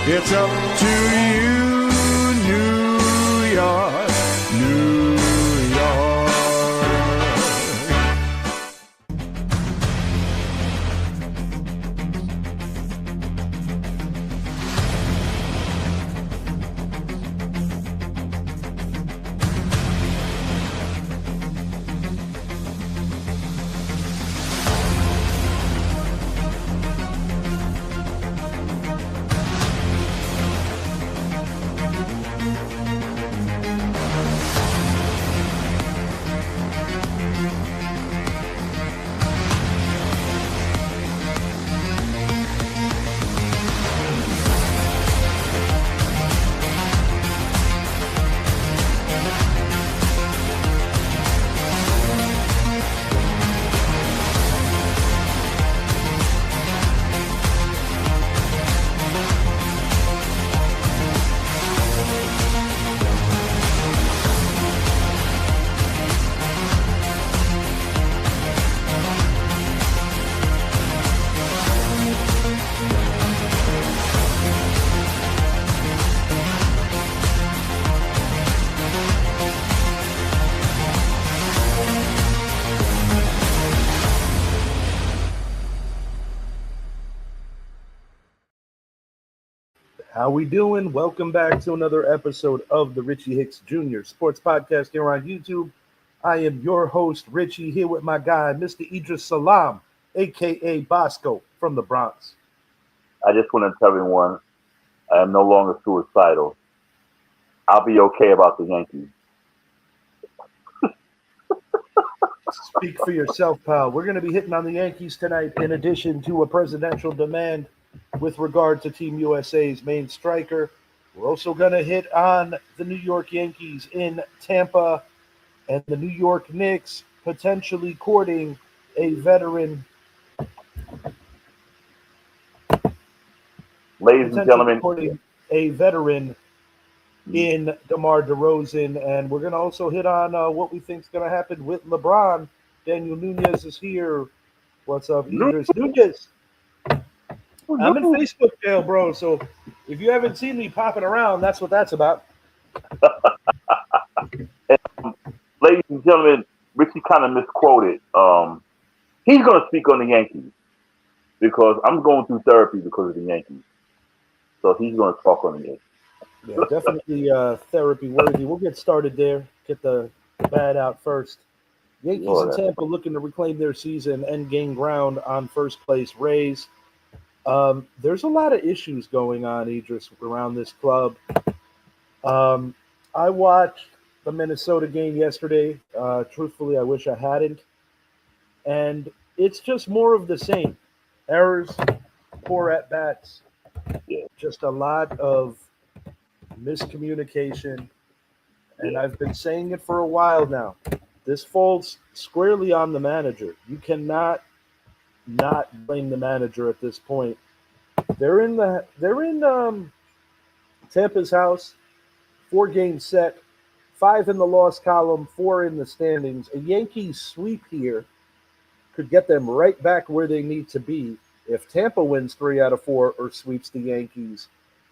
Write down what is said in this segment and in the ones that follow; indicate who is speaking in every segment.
Speaker 1: It's up to you, New York, New York.
Speaker 2: How we doing? Welcome back to another episode of the Richie Hicks Jr. Sports Podcast here on YouTube. I am your host, Richie, here with my guy, Mr. Idris Salam, a.k.a. Bosco from the Bronx.
Speaker 3: I just want to tell everyone I am no longer suicidal. I'll be okay about the Yankees.
Speaker 2: Speak for yourself, pal. We're going to be hitting on the Yankees tonight in addition to a presidential demand with regard to Team USA's main striker. We're also going to hit on the New York Yankees in Tampa and the New York Knicks potentially courting a veteran.
Speaker 3: Ladies and gentlemen,
Speaker 2: courting a veteran in DeMar DeRozan. And we're going to also hit on what we think is going to happen with LeBron. Daniel Nunez is here. What's up, Idris? Nunez. I'm in Facebook jail, bro. So if you haven't seen me popping around, that's what that's about.
Speaker 3: Ladies and gentlemen, Richie kind of misquoted. He's going to speak on the Yankees because I'm going through therapy because of the Yankees. So he's going to talk on the Yankees.
Speaker 2: Yeah, definitely therapy worthy. We'll get started there. Get the bad out first. Yankees and Tampa looking to reclaim their season and gain ground on first place Rays. There's a lot of issues going on, Idris, around this club. I watched the Minnesota game yesterday. Truthfully, I wish I hadn't. And it's just more of the same. Errors, poor at-bats, just a lot of miscommunication. And I've been saying it for a while now. This falls squarely on the manager. You cannot not blame the manager at this point. They're in Tampa's house, 4-game set, 5 in the loss column, 4 in the standings. A Yankees sweep here could get them right back where they need to be. If Tampa wins 3 out of 4 or sweeps the Yankees,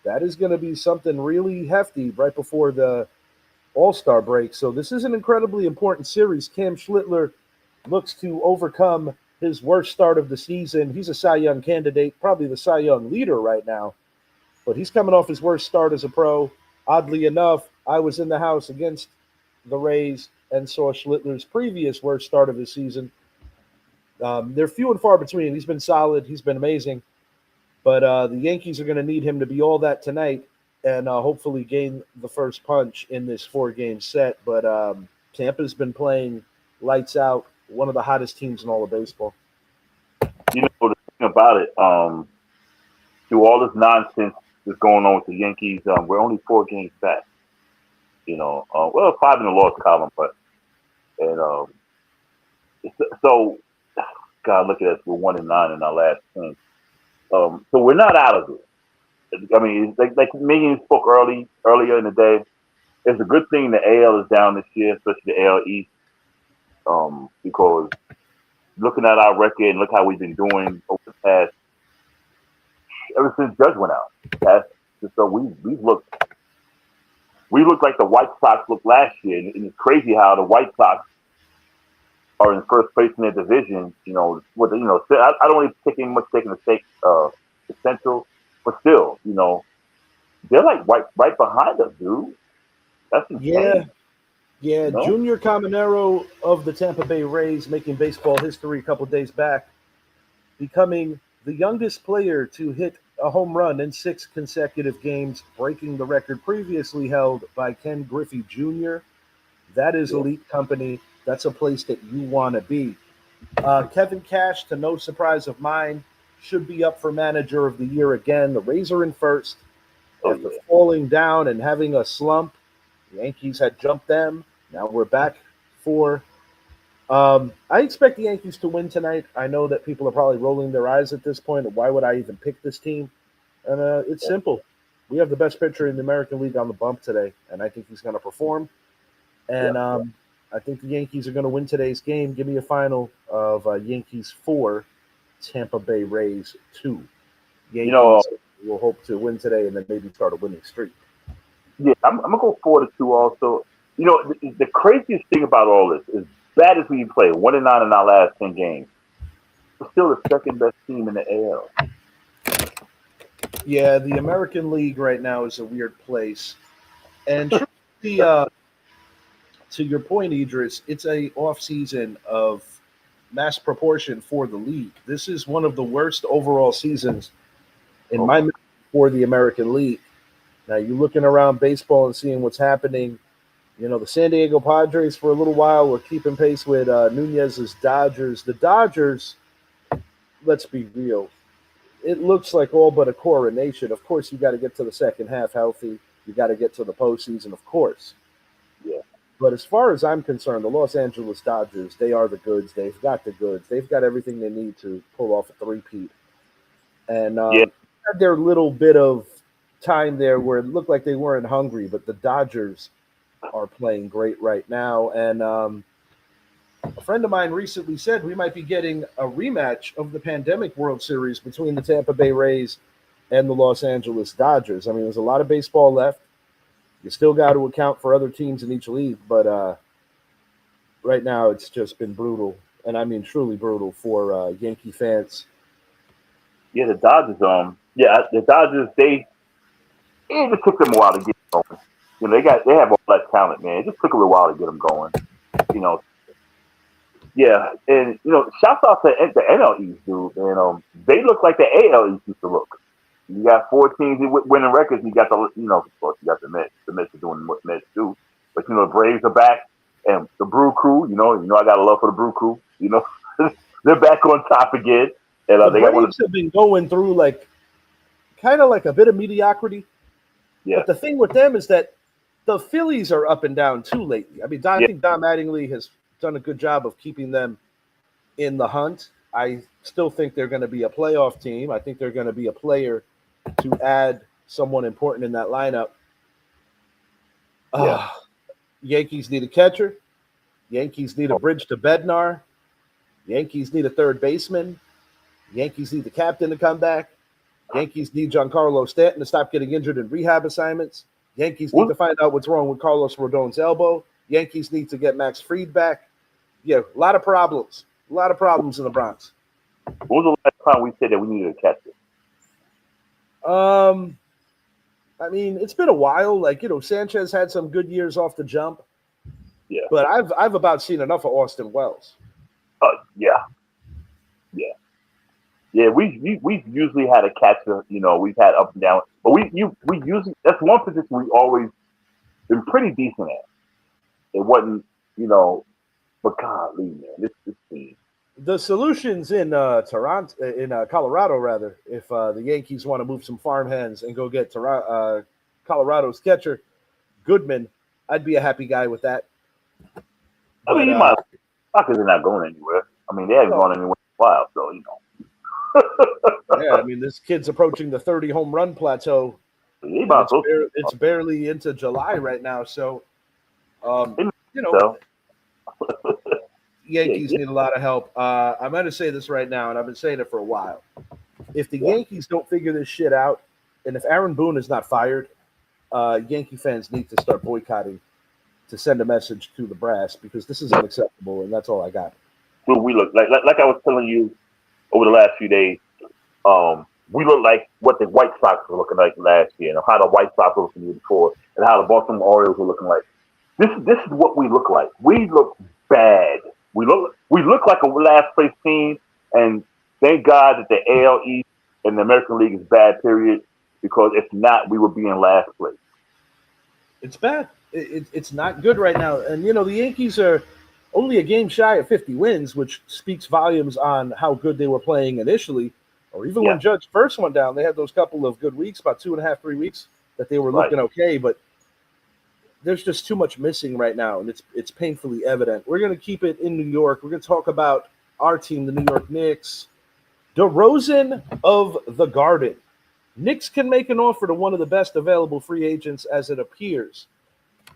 Speaker 2: that is going to be something really hefty right before the All-Star break. So this is an incredibly important series. Cam Schlittler looks to overcome his worst start of the season. He's a Cy Young candidate, probably the Cy Young leader right now. But he's coming off his worst start as a pro. Oddly enough, I was in the house against the Rays and saw Schlittler's previous worst start of his season. They're few and far between. He's been solid. He's been amazing. But the Yankees are going to need him to be all that tonight and hopefully gain the first punch in this 4-game set. But Tampa's been playing lights out, one of the hottest teams in all of baseball.
Speaker 3: You know, the thing about it, through all this nonsense that's going on with the Yankees, we're only 4 games back. You know, 5 in the loss column, but so God, look at us, we're 1-9 in our last 10. So we're not out of it. I mean, like Megan spoke earlier in the day. It's a good thing the AL is down this year, especially the AL East, because looking at our record and look how we've been doing over the past, ever since Judge went out, past So we look like the White Sox looked last year, and it's crazy how the White Sox are in first place in their division. I don't really take much taking the stake the Central, but still, they're like right behind us, dude. That's insane.
Speaker 2: Yeah.
Speaker 3: No?
Speaker 2: Junior Caminero of the Tampa Bay Rays making baseball history a couple days back, becoming the youngest player to hit a home run in 6 consecutive games, breaking the record previously held by Ken Griffey Jr. That is elite company. That's a place that you want to be. Kevin Cash, to no surprise of mine, should be up for manager of the year again. The Rays are in first. After falling down and having a slump, the Yankees had jumped them. Now we're back for. I expect the Yankees to win tonight. I know that people are probably rolling their eyes at this point. Why would I even pick this team? And it's simple. We have the best pitcher in the American League on the bump today, and I think he's going to perform. And I think the Yankees are going to win today's game. Give me a final of Yankees 4, Tampa Bay Rays 2. Yankees will hope to win today and then maybe start a winning streak.
Speaker 3: Yeah, I'm going to go 4-2 also. The craziest thing about all this is, bad as we play, 1-9 in our last 10 games, we're still the second best team in the AL.
Speaker 2: Yeah, the American League right now is a weird place. And to your point, Idris, it's a off season of mass proportion for the league. This is one of the worst overall seasons in my memory for the American League. Now, you're looking around baseball and seeing what's happening. The San Diego Padres for a little while were keeping pace with Nunez's Dodgers. The Dodgers, let's be real, it looks like all but a coronation. Of course, you got to get to the second half healthy. You got to get to the postseason, of course.
Speaker 3: Yeah.
Speaker 2: But as far as I'm concerned, the Los Angeles Dodgers, they are the goods. They've got the goods. They've got everything they need to pull off a three-peat. And had their little bit of time there where it looked like they weren't hungry, but the Dodgers are playing great right now. And a friend of mine recently said we might be getting a rematch of the pandemic World Series between the Tampa Bay Rays and the Los Angeles Dodgers. I mean, there's a lot of baseball left. You still got to account for other teams in each league, but right now it's just been brutal, and I mean truly brutal for Yankee fans.
Speaker 3: Yeah, the Dodgers. The Dodgers. It took them a while to get going. They have all that talent, man. It just took a little while to get them going. Yeah, and shouts out to the NL East, dude. And they look like the AL East used to look. You got 4 teams winning records. And you got of course, you got the Mets. The Mets are doing what Mets do. But the Braves are back, and the Brew Crew. I got a love for the Brew Crew. They're back on top again. And
Speaker 2: the Braves have been going through kind of like a bit of mediocrity.
Speaker 3: Yeah.
Speaker 2: But the thing with them is that the Phillies are up and down too lately. I mean, I think Don Mattingly has done a good job of keeping them in the hunt. I still think they're going to be a playoff team. I think they're going to be a player to add someone important in that lineup. Yankees need a catcher. Yankees need a bridge to Bednar. Yankees need a third baseman. Yankees need the captain to come back. Yankees need Giancarlo Stanton to stop getting injured in rehab assignments. Yankees need to find out what's wrong with Carlos Rodon's elbow. Yankees need to get Max Fried back. Yeah, a lot of problems. A lot of problems in the Bronx.
Speaker 3: When was the last time we said that we needed a catcher?
Speaker 2: I mean, it's been a while. Sanchez had some good years off the jump.
Speaker 3: Yeah.
Speaker 2: But I've about seen enough of Austin Wells.
Speaker 3: Yeah, we've usually had a catcher. We've had up and down, but we usually, that's one position we always been pretty decent at. It wasn't, but golly, man, this team.
Speaker 2: The solutions in Colorado, rather, if the Yankees want to move some farmhands and go get Colorado's catcher, Goodman, I'd be a happy guy with that.
Speaker 3: I mean, Rockets are not going anywhere. I mean, they haven't gone anywhere in a while, so
Speaker 2: Yeah, I mean, this kid's approaching the 30 home run plateau. It's barely into July right now, so Yankees need a lot of help. I'm going to say this right now, and I've been saying it for a while. If the Yankees don't figure this shit out, And if Aaron Boone is not fired, Yankee fans need to start boycotting to send a message to the brass because this is unacceptable, and that's all I got.
Speaker 3: Well, we look like I was telling you over the last few days. We look like what the White Sox were looking like last year, and how the White Sox were looking the year before, and how the Baltimore Orioles were looking like. This is what we look like. We look bad. We look like a last place team, and thank God that the AL East and the American League is bad. Period. Because if not, we would be in last place.
Speaker 2: It's bad. It's not good right now, and the Yankees are only a game shy of 50 wins, which speaks volumes on how good they were playing initially. Or even when Judge first went down, they had those couple of good weeks, about 2.5, 3 weeks, that they were looking okay. But there's just too much missing right now, and it's painfully evident. We're going to keep it in New York. We're going to talk about our team, the New York Knicks. DeRozan of the Garden. Knicks can make an offer to one of the best available free agents as it appears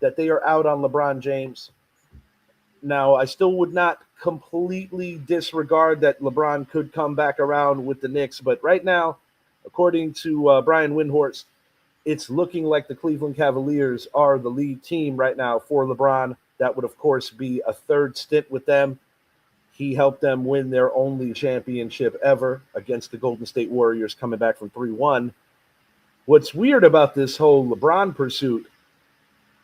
Speaker 2: that they are out on LeBron James. Now, I still would not completely disregard that LeBron could come back around with the Knicks, but right now, according to Brian Windhorst, it's looking like the Cleveland Cavaliers are the lead team right now for LeBron. That would, of course, be a third stint with them. He helped them win their only championship ever against the Golden State Warriors coming back from 3-1. What's weird about this whole LeBron pursuit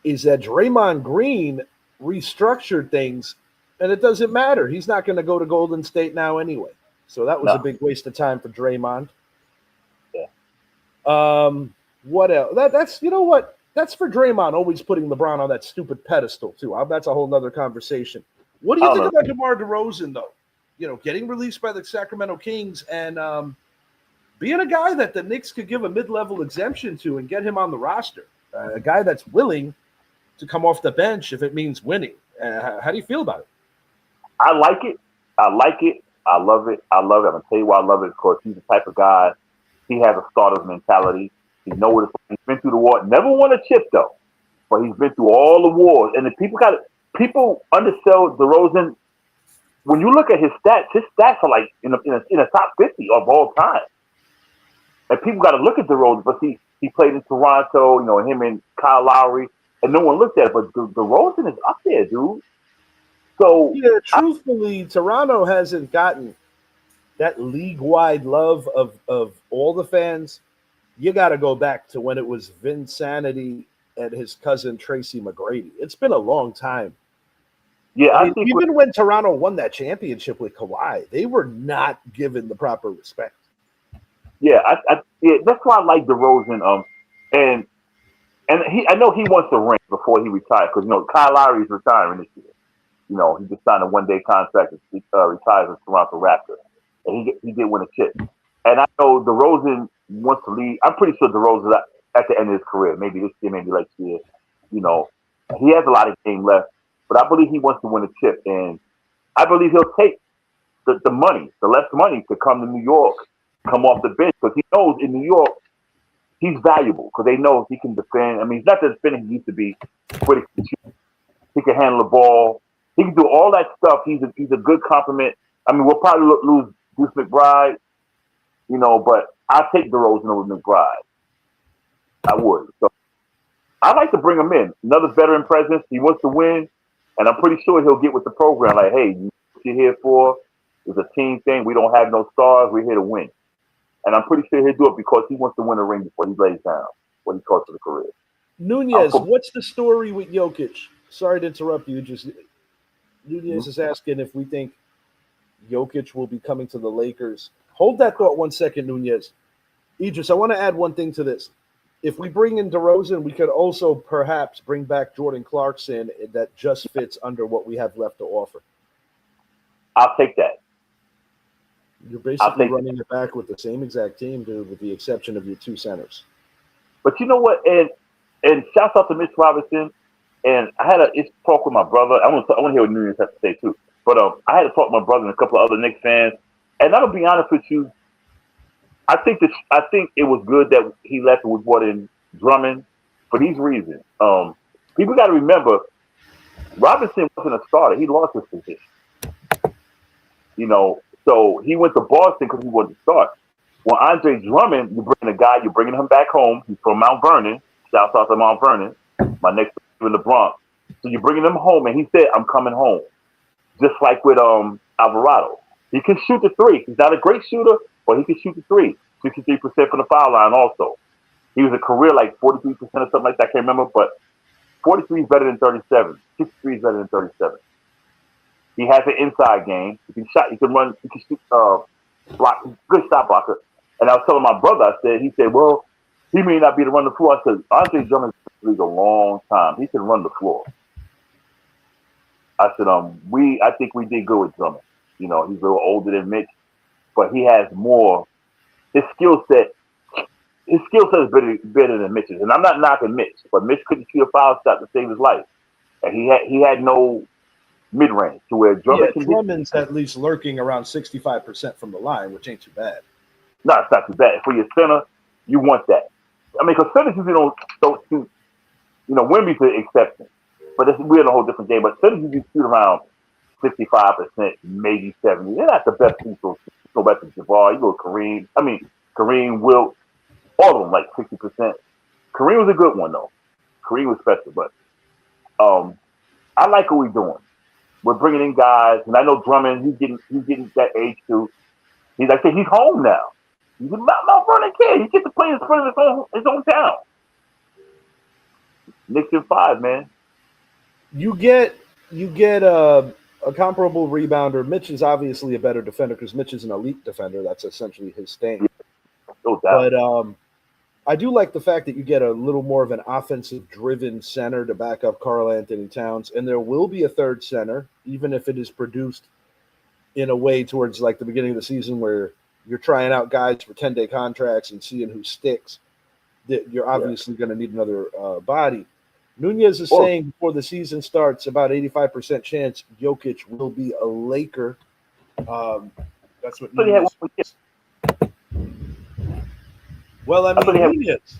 Speaker 2: is that Draymond Green restructured things, and it doesn't matter. He's not going to go to Golden State now anyway. So that was a big waste of time for Draymond.
Speaker 3: Yeah.
Speaker 2: What else? That's you know what? That's for Draymond always putting LeBron on that stupid pedestal too. That's a whole nother conversation. What do you think about DeMar DeRozan though? Getting released by the Sacramento Kings and being a guy that the Knicks could give a mid-level exemption to and get him on the roster. A guy that's willing to come off the bench if it means winning. How do you feel about it?
Speaker 3: I like it. I love it. I'm going to tell you why I love it. Of course, he's the type of guy, he has a starter's mentality. He knows what he's been through the war. Never won a chip, though. But he's been through all the wars. And the people undersell DeRozan. When you look at his stats are like in a top 50 of all time. And people got to look at DeRozan, but he played in Toronto, him and Kyle Lowry, and no one looked at it. But DeRozan is up there, dude. So
Speaker 2: yeah, truthfully, Toronto hasn't gotten that league-wide love of all the fans. You got to go back to when it was Vinsanity and his cousin Tracy McGrady. It's been a long time.
Speaker 3: Yeah,
Speaker 2: I think even when Toronto won that championship with Kawhi, they were not given the proper respect.
Speaker 3: Yeah, that's why I like DeRozan. And I know he wants a ring before he retires because Kyle Lowry is retiring this year. He just signed a one-day contract and retires with Toronto Raptors, and he did win a chip. And I know DeRozan wants to leave. I'm pretty sure DeRozan is at the end of his career, maybe this year, maybe next year. He has a lot of game left, but I believe he wants to win a chip, and I believe he'll take the money, the less money, to come to New York, come off the bench, because he knows in New York he's valuable because they know he can defend. I mean, he's not the defender he used to be, but he can handle the ball. He can do all that stuff. He's a good compliment. I mean, we'll probably lose Deuce McBride, but I'll take DeRozan over McBride. I would. So I'd like to bring him in. Another veteran presence. He wants to win, and I'm pretty sure he'll get with the program. Like, hey, what you're here for is a team thing. We don't have no stars. We're here to win. And I'm pretty sure he'll do it because he wants to win a ring before he lays down when he calls to the career.
Speaker 2: Nunez, what's the story with Jokic? Sorry to interrupt you. Nunez is asking if we think Jokic will be coming to the Lakers. Hold that thought 1 second, Nunez. Idris, I want to add one thing to this. If we bring in DeRozan, we could also perhaps bring back Jordan Clarkson that just fits under what we have left to offer.
Speaker 3: I'll take that.
Speaker 2: You're basically running it back with the same exact team, dude, with the exception of your two centers.
Speaker 3: But you know what? And shouts out to Mitch Robinson. And I had a talk with my brother. I want to hear what Nunez has to say too. But I had to talk with my brother and a couple of other Knicks fans. And I'm gonna be honest with you. I think it was good that he left and we brought in Drummond for these reasons. People got to remember, Robinson wasn't a starter. He lost his position. So he went to Boston because he wanted to start. Well, Andre Drummond, you bring a guy, you're bringing him back home. He's from Mount Vernon. Shouts out to Mount Vernon, my next in the Bronx. So you're bringing him home, and he said, "I'm coming home." Just like with Alvarado, he can shoot the three. He's not a great shooter, but he can shoot the three. 63% from the foul line. Also, he was a career like 43% or something like that. I can't remember, but 43 is better than 37. 63 is better than 37. He has an inside game. He can shot. He can run. He can shoot. Block. Good shot blocker. And I was telling my brother. He said, well, he may not be able to run the floor. I said, Andre Drummond's been in the league a long time. He can run the floor. I said, I think we did good with Drummond. You know, he's a little older than Mitch, but he has more. His skill set is better than Mitch's. And I'm not knocking Mitch, but Mitch couldn't shoot a foul shot to save his life, and he had no mid range to where Drummond.
Speaker 2: Yeah, Drummond's at least lurking around 65% from the line, which ain't too bad.
Speaker 3: No, it's not too bad. For your center, you want that. I mean, because centers usually don't shoot. You know, Wemby's an exception, but we're in a whole different game. But centers usually shoot around 65%, maybe 70%. They're not the best people. You go back to Jabbar, you go to Kareem. I mean, Kareem, Wilt, all of them like 60%. Kareem was a good one though. Kareem was special, but I like what we're doing. We're bringing in guys, and I know Drummond. He's getting that age too. He's home now. He's a Mount Vernon kid. He gets to play in front of his own town. Knicks in 5, man.
Speaker 2: You get a comparable rebounder. Mitch is obviously a better defender because Mitch is an elite defender. That's essentially his thing.
Speaker 3: No doubt.
Speaker 2: But I do like the fact that you get a little more of an offensive-driven center to back up Karl Anthony Towns, and there will be a third center, even if it is produced in a way towards like the beginning of the season where you're trying out guys for 10-day contracts and seeing who sticks. That you're obviously going to need another body. Nunez is saying before the season starts, about 85% chance Jokic will be a Laker. That's what Nunez says. Well, I mean, Nunez,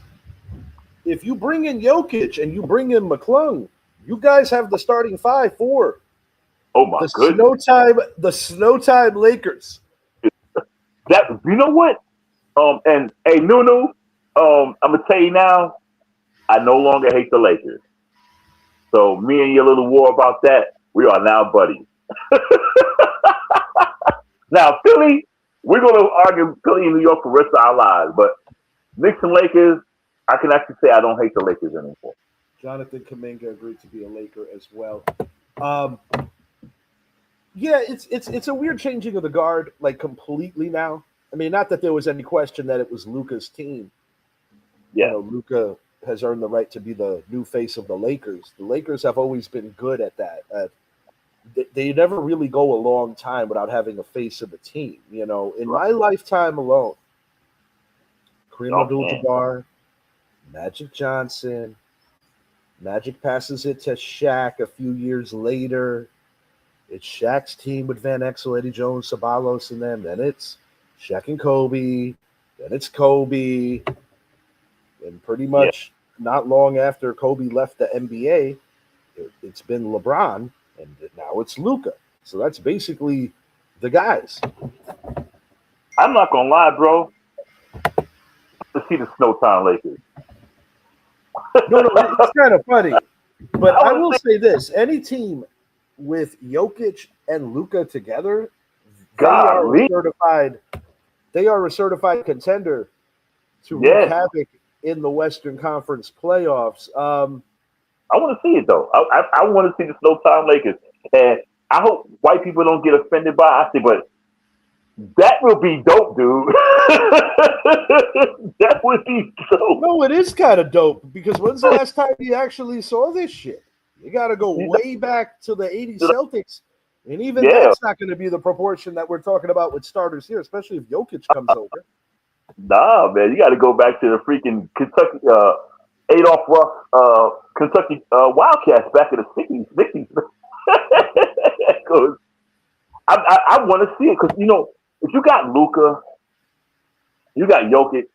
Speaker 2: if you bring in Jokic and you bring in McClung, you guys have the starting 5-4.
Speaker 3: Oh my goodness!
Speaker 2: The Snowtime Lakers.
Speaker 3: You know what? And hey, Nunu, I'm gonna tell you now, I no longer hate the Lakers. So me and your little war about that, we are now buddies. Now Philly, we're gonna argue Philly and New York for the rest of our lives, but Knicks and Lakers, I can actually say I don't hate the Lakers anymore.
Speaker 2: Jonathan Kuminga agreed to be a Laker as well. Yeah, it's a weird changing of the guard, like completely now. I mean, not that there was any question that it was Luka's team.
Speaker 3: Yeah,
Speaker 2: you know, Luka has earned the right to be the new face of the Lakers. The Lakers have always been good at that. They never really go a long time without having a face of the team. You know, in my lifetime alone, Kareem Abdul-Jabbar, Magic Johnson, Magic passes it to Shaq a few years later. It's Shaq's team with Van Exel, Eddie Jones, Sabalos, and them. Then it's Shaq and Kobe. Then it's Kobe. And pretty much not long after Kobe left the NBA, it's been LeBron, and now it's Luka. So that's basically the guys.
Speaker 3: I'm not going to lie, bro. To see the Snowtown Lakers.
Speaker 2: No, it's kind of funny. But I will say this. Any team with Jokic and Luka together, they are a certified contender to wreak havoc in the Western Conference playoffs.
Speaker 3: I want to see it, though. I want to see the Snowtown Lakers. And I hope white people don't get offended by it, but that would be dope, dude. That would be dope.
Speaker 2: No, it is kind of dope because when's the last time you actually saw this shit? You got to go way back to the 80s Celtics. And even that's not going to be the proportion that we're talking about with starters here, especially if Jokic comes over. Nah,
Speaker 3: man, you got to go back to the freaking Kentucky, Adolph Ruff, Kentucky Wildcats back in the 60s. Because I want to see it because, you know, if you got Luka, you got Jokic,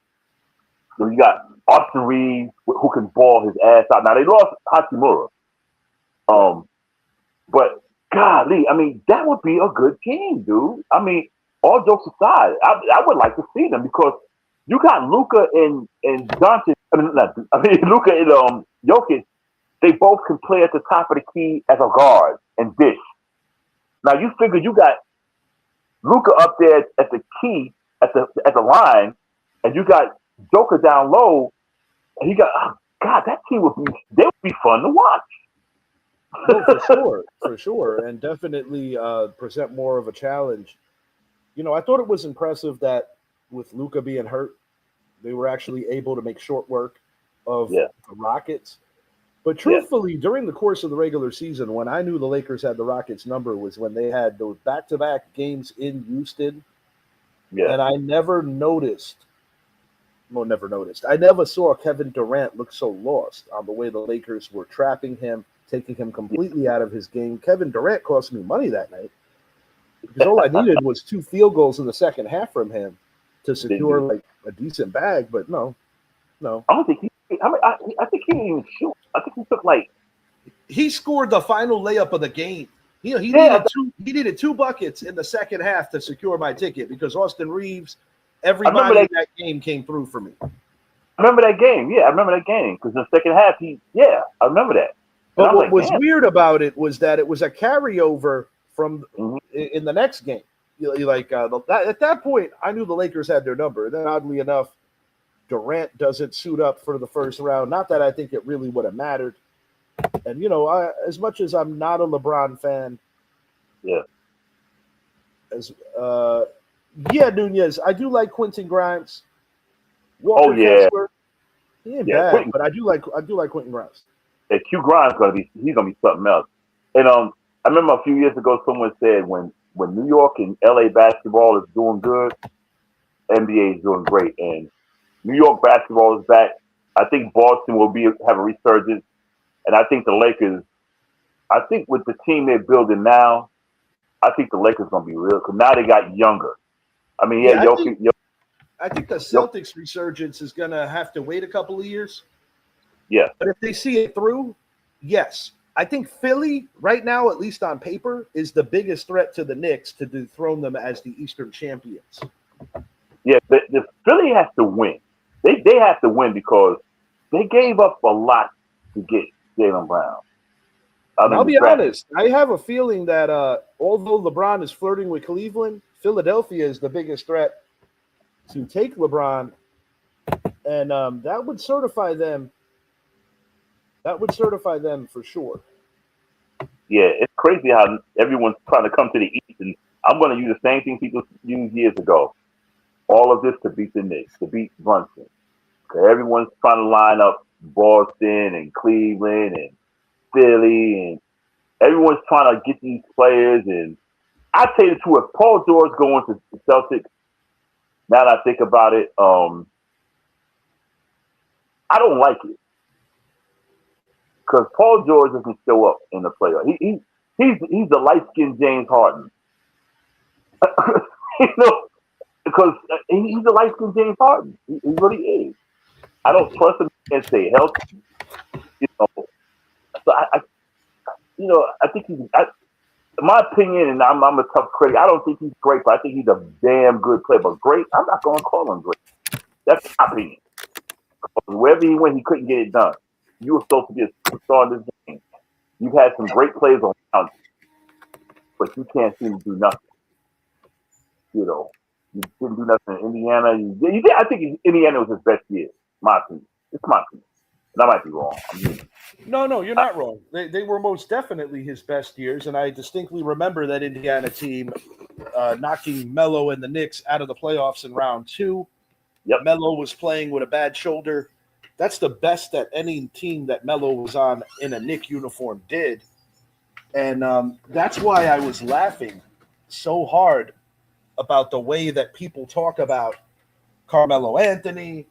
Speaker 3: you got Austin Reeves who can ball his ass out. Now, they lost Hachimura. But golly, I mean, that would be a good team, dude. I mean, all jokes aside, I would like to see them because you got Luka and Doncic. Luka and Jokic. They both can play at the top of the key as a guard and dish. Now you figure you got Luka up there at the key at the line, and you got Joker down low, and you got God. That team would be fun to watch.
Speaker 2: No, for sure, and definitely present more of a challenge. I thought it was impressive that with Luka being hurt, they were actually able to make short work of the Rockets. But truthfully, during the course of the regular season, when I knew the Lakers had the Rockets' number was when they had those back-to-back games in Houston. Yeah. And I never saw Kevin Durant look so lost on the way the Lakers were trapping him, taking him completely out of his game. Kevin Durant cost me money that night because all I needed was 2 field goals in the second half from him to secure like a decent bag. But no.
Speaker 3: I don't think I think he didn't even shoot. I think he took
Speaker 2: he scored the final layup of the game. He needed 2 buckets in the second half to secure my ticket because Austin Reeves, everybody in that game came through for me.
Speaker 3: I remember that game. Yeah, I remember that game because in the second half, I remember that.
Speaker 2: But what was weird about it was that it was a carryover from in the next game. At that point, I knew the Lakers had their number. And then, oddly enough, Durant doesn't suit up for the first round. Not that I think it really would have mattered. And, as much as I'm not a LeBron fan, Nunez, I do like Quentin Grimes. Walker Kessler, he ain't bad, but I do like Quentin Grimes.
Speaker 3: Yeah, Q Grimes he's gonna be something else. And I remember a few years ago someone said when New York and LA basketball is doing good, NBA is doing great. And New York basketball is back. I think Boston will have a resurgence. And I think the Lakers, with the team they're building now, I think the Lakers going to be real. Because now they got younger. I mean,
Speaker 2: I think the Celtics resurgence is going to have to wait a couple of years.
Speaker 3: Yeah.
Speaker 2: But if they see it through, yes. I think Philly, right now, at least on paper, is the biggest threat to the Knicks to dethrone them as the Eastern champions.
Speaker 3: Yeah, the Philly has to win. They have to win because they gave up a lot to get Jaylen Brown.
Speaker 2: I'll be honest. I have a feeling that although LeBron is flirting with Cleveland, Philadelphia is the biggest threat to take LeBron, and that would certify them. That would certify them for sure.
Speaker 3: Yeah, it's crazy how everyone's trying to come to the East, and I'm going to use the same thing people used years ago. All of this to beat the Knicks, to beat Brunson. Everyone's trying to line up Boston and Cleveland and Philly, and everyone's trying to get these players. And I tell you the truth, if Paul George going to the Celtics, now that I think about it, I don't like it because Paul George doesn't show up in the playoffs. He's the light-skinned James Harden, because he's a light-skinned James Harden. He really is. I don't trust him and stay healthy. So I think he's. In my opinion, and I'm a tough critic. I don't think he's great, but I think he's a damn good player. But great, I'm not going to call him great. That's my opinion. Wherever he went, he couldn't get it done. You were supposed to be a superstar in this game. You've had some great players around you, but you can't seem to do nothing. You didn't do nothing in Indiana. I think Indiana was his best year. My opinion. It's my opinion. And I might be wrong.
Speaker 2: No, you're not wrong. They were most definitely his best years, and I distinctly remember that Indiana team knocking Melo and the Knicks out of the playoffs in round 2.
Speaker 3: Yep.
Speaker 2: Melo was playing with a bad shoulder. That's the best that any team that Melo was on in a Knick uniform did. And that's why I was laughing so hard about the way that people talk about Carmelo Anthony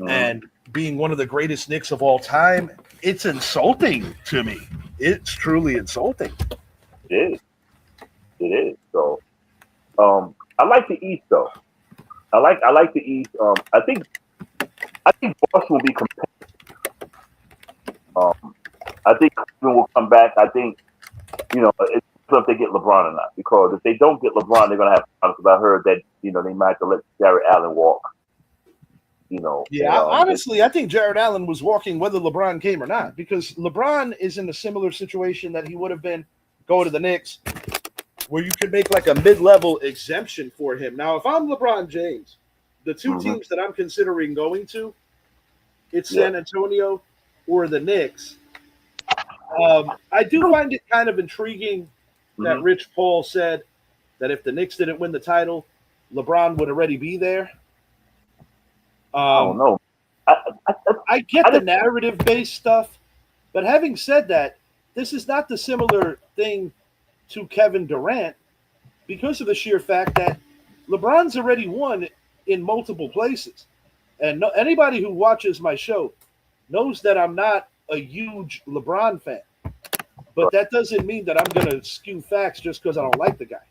Speaker 2: and being one of the greatest Knicks of all time. It's insulting to me. It's truly insulting.
Speaker 3: It is. So I like the East though. I like the East. I think Boston will be competitive. I think Cleveland will come back. I think it's know if they get LeBron or not. Because if they don't get LeBron, they're gonna have problems. Because I heard that they might have to let Jared Allen walk.
Speaker 2: Yeah, honestly, I think Jared Allen was walking whether LeBron came or not, because LeBron is in a similar situation that he would have been going to the Knicks, where you could make like a mid-level exemption for him. Now, if I'm LeBron James, the two teams that I'm considering going to, it's San Antonio or the Knicks. I do find it kind of intriguing that Rich Paul said that if the Knicks didn't win the title, LeBron would already be there.
Speaker 3: I don't know.
Speaker 2: I get the narrative-based stuff, but having said that, this is not the similar thing to Kevin Durant because of the sheer fact that LeBron's already won in multiple places. And anybody who watches my show knows that I'm not a huge LeBron fan. But that doesn't mean that I'm going to skew facts just because I don't like the guy.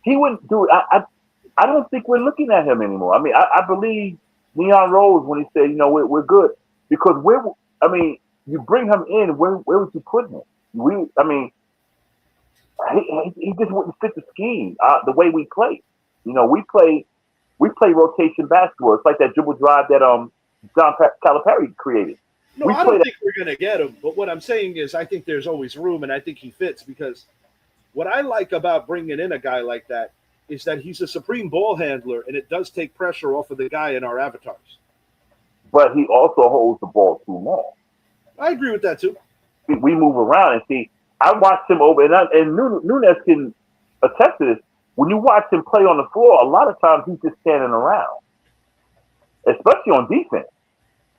Speaker 3: He wouldn't do it. I don't think we're looking at him anymore. I mean, I believe Leon Rose when he said, we're good. Because you bring him in, where would you put him? He just wouldn't fit the scheme, the way we play. We play rotation basketball. It's like that dribble drive that John Calipari created.
Speaker 2: No, I don't think we're going to get him. But what I'm saying is I think there's always room, and I think he fits, because what I like about bringing in a guy like that is that he's a supreme ball handler, and it does take pressure off of the guy in our avatars.
Speaker 3: But he also holds the ball too long.
Speaker 2: I agree with that, too.
Speaker 3: We move around, and see, I watched him over, and Nunes can attest to this. When you watch him play on the floor, a lot of times he's just standing around, especially on defense.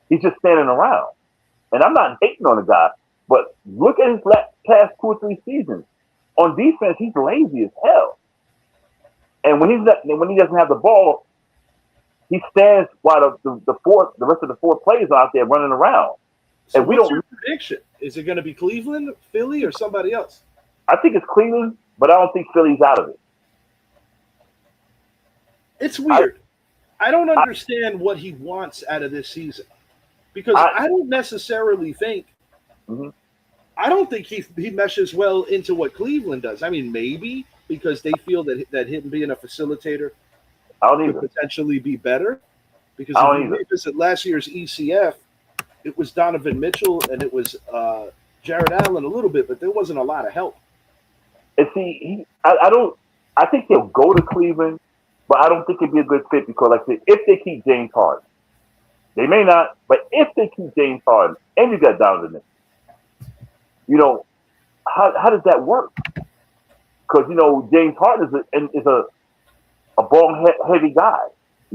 Speaker 3: He's just standing around. And I'm not hating on the guy, but look at his past 2 or 3 seasons. On defense, he's lazy as hell. And when he doesn't have the ball, he stands while the rest of the 4 players are out there running around.
Speaker 2: So and what's your prediction? Is it going to be Cleveland, Philly, or somebody else?
Speaker 3: I think it's Cleveland, but I don't think Philly's out of it.
Speaker 2: It's weird. I don't understand what he wants out of this season, because I don't necessarily think I don't think he meshes well into what Cleveland does. I mean, maybe because they feel that him being a facilitator could potentially be better. Because if you revisit last year's ECF, it was Donovan Mitchell and it was Jared Allen a little bit, but there wasn't a lot of help.
Speaker 3: And see, I think he'll go to Cleveland, but I don't think it'd be a good fit because, like I said, if they keep James Harden, they may not, but if they keep James Harden and you got Donovan Mitchell, how does that work? Because James Harden is a ball heavy guy.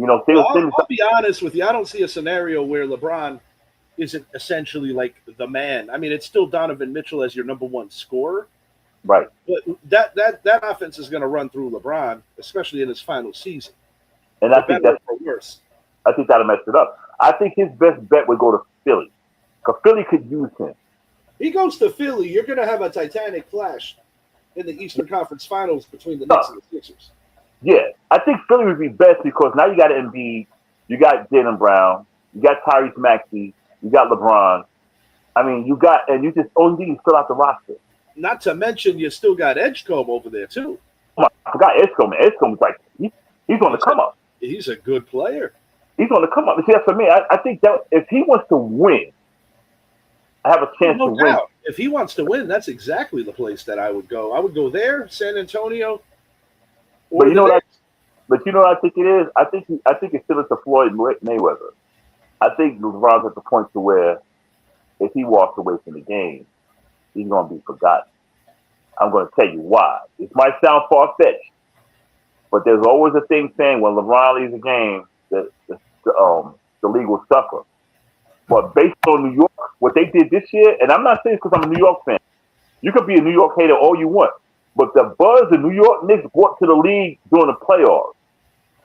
Speaker 2: I'll be honest with you. I don't see a scenario where LeBron isn't essentially like the man. I mean, it's still Donovan Mitchell as your number 1 scorer.
Speaker 3: Right.
Speaker 2: But that offense is going to run through LeBron, especially in his final season.
Speaker 3: And I think that's worse. I think that'll mess it up. I think his best bet would go to Philly, because Philly could use him.
Speaker 2: He goes to Philly, you're going to have a titanic clash in the Eastern Conference Finals between the Knicks and the Sixers.
Speaker 3: Yeah, I think Philly would be best because now you got Embiid, you got Jaylen Brown, you got Tyrese Maxey, you got LeBron. I mean, you just only fill out the roster.
Speaker 2: Not to mention, you still got Edgecombe over there too.
Speaker 3: I forgot Edgecombe. Edgecombe's like he's on the come up.
Speaker 2: He's a good player.
Speaker 3: He's on the come up. See, that's for me. I think that if he wants to win, I have a chance to win.
Speaker 2: If he wants to win, that's exactly the place that I would go. I would go there, San Antonio.
Speaker 3: But you know what I think it is? I think it's similar to Floyd Mayweather. I think LeBron's at the point to where if he walks away from the game, he's going to be forgotten. I'm going to tell you why. This might sound far-fetched, but there's always a thing saying when LeBron leaves a game that the league will suffer. But based on New York, what they did this year, and I'm not saying because I'm a New York fan. You could be a New York hater all you want, but the buzz the New York Knicks brought to the league during the playoffs,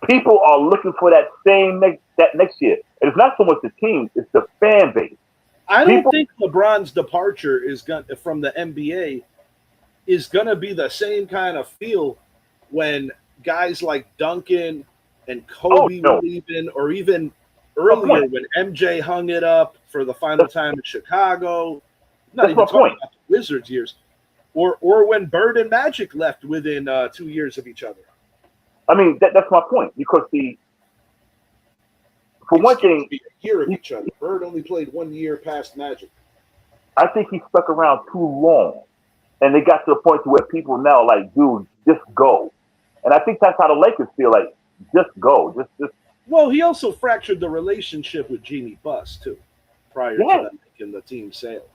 Speaker 3: people are looking for that same next year. And it's not so much the team; it's the fan base.
Speaker 2: I don't think LeBron's departure from the NBA is going to be the same kind of feel when guys like Duncan and Kobe were leaving, or even earlier when MJ hung it up for the final time in Chicago. Not even talking about the Wizards years. or when Bird and Magic left within 2 years of each other.
Speaker 3: I mean, that's my point. Because for one thing,
Speaker 2: a year of each other. Bird only played 1 year past Magic.
Speaker 3: I think he stuck around too long, and they got to the point to where people now are like, dude, just go. And I think that's how the Lakers feel like, just go, just.
Speaker 2: Well, he also fractured the relationship with Jeannie Buss too, prior to them making the team sale.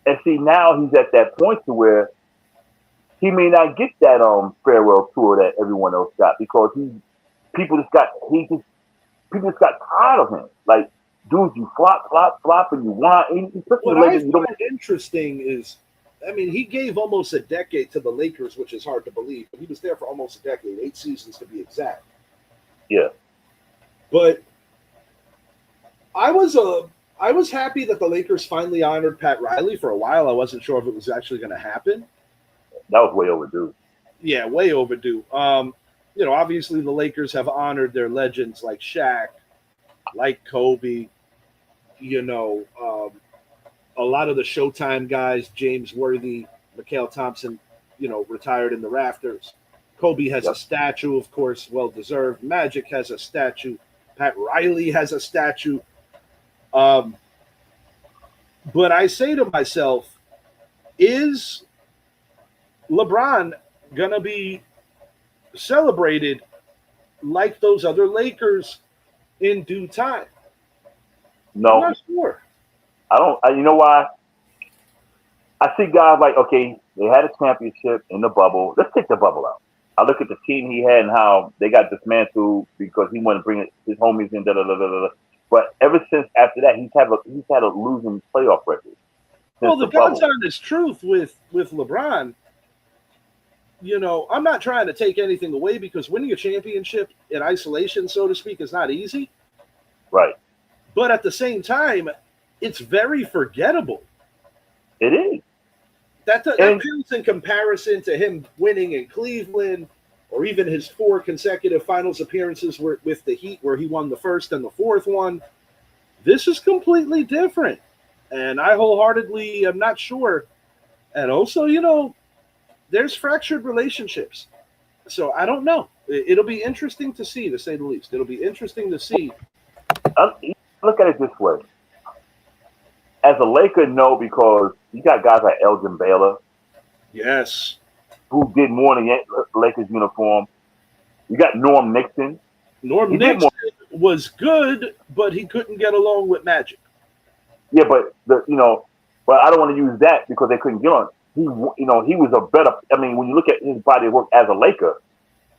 Speaker 3: And see, now he's at that point to where he may not get that farewell tour that everyone else got because people just got tired of him. Like, dude, you flop, and you want.
Speaker 2: What I find interesting is, I mean, he gave almost a decade to the Lakers, which is hard to believe. But he was there for almost a decade, 8 seasons to be exact.
Speaker 3: Yeah.
Speaker 2: But I was happy that the Lakers finally honored Pat Riley. For a while, I wasn't sure if it was actually going to happen.
Speaker 3: That was way overdue.
Speaker 2: Yeah, way overdue. Obviously the Lakers have honored their legends like Shaq, like Kobe. A lot of the Showtime guys, James Worthy, Mikhail Thompson, retired in the rafters. Kobe has a statue, of course, well-deserved. Magic has a statue. Pat Riley has a statue. But I say to myself, is LeBron going to be celebrated like those other Lakers in due time?
Speaker 3: No.
Speaker 2: I'm not sure.
Speaker 3: I don't. You know why? I see guys like, okay, they had a championship in the bubble. Let's take the bubble out. I look at the team he had and how they got dismantled because he wanted to bring his homies in. But ever since after that, he's had a losing playoff record.
Speaker 2: Well, the God's honest truth with LeBron, I'm not trying to take anything away because winning a championship in isolation, so to speak, is not easy.
Speaker 3: Right.
Speaker 2: But at the same time, it's very forgettable.
Speaker 3: It is.
Speaker 2: That pales in comparison to him winning in Cleveland or even his 4 consecutive finals appearances with the Heat where he won the first and the fourth one. This is completely different. And I wholeheartedly am not sure. And also, there's fractured relationships. So I don't know. It'll be interesting to see, to say the least. It'll be interesting to see.
Speaker 3: Look at it this way. As a Laker, no, because you got guys like Elgin Baylor.
Speaker 2: Yes.
Speaker 3: Who did more in the Lakers uniform. You got Norm Nixon.
Speaker 2: Norm Nixon was good, but he couldn't get along with Magic.
Speaker 3: Yeah, but but I don't want to use that because they couldn't get on. He was a better. I mean, when you look at his body of work as a Laker,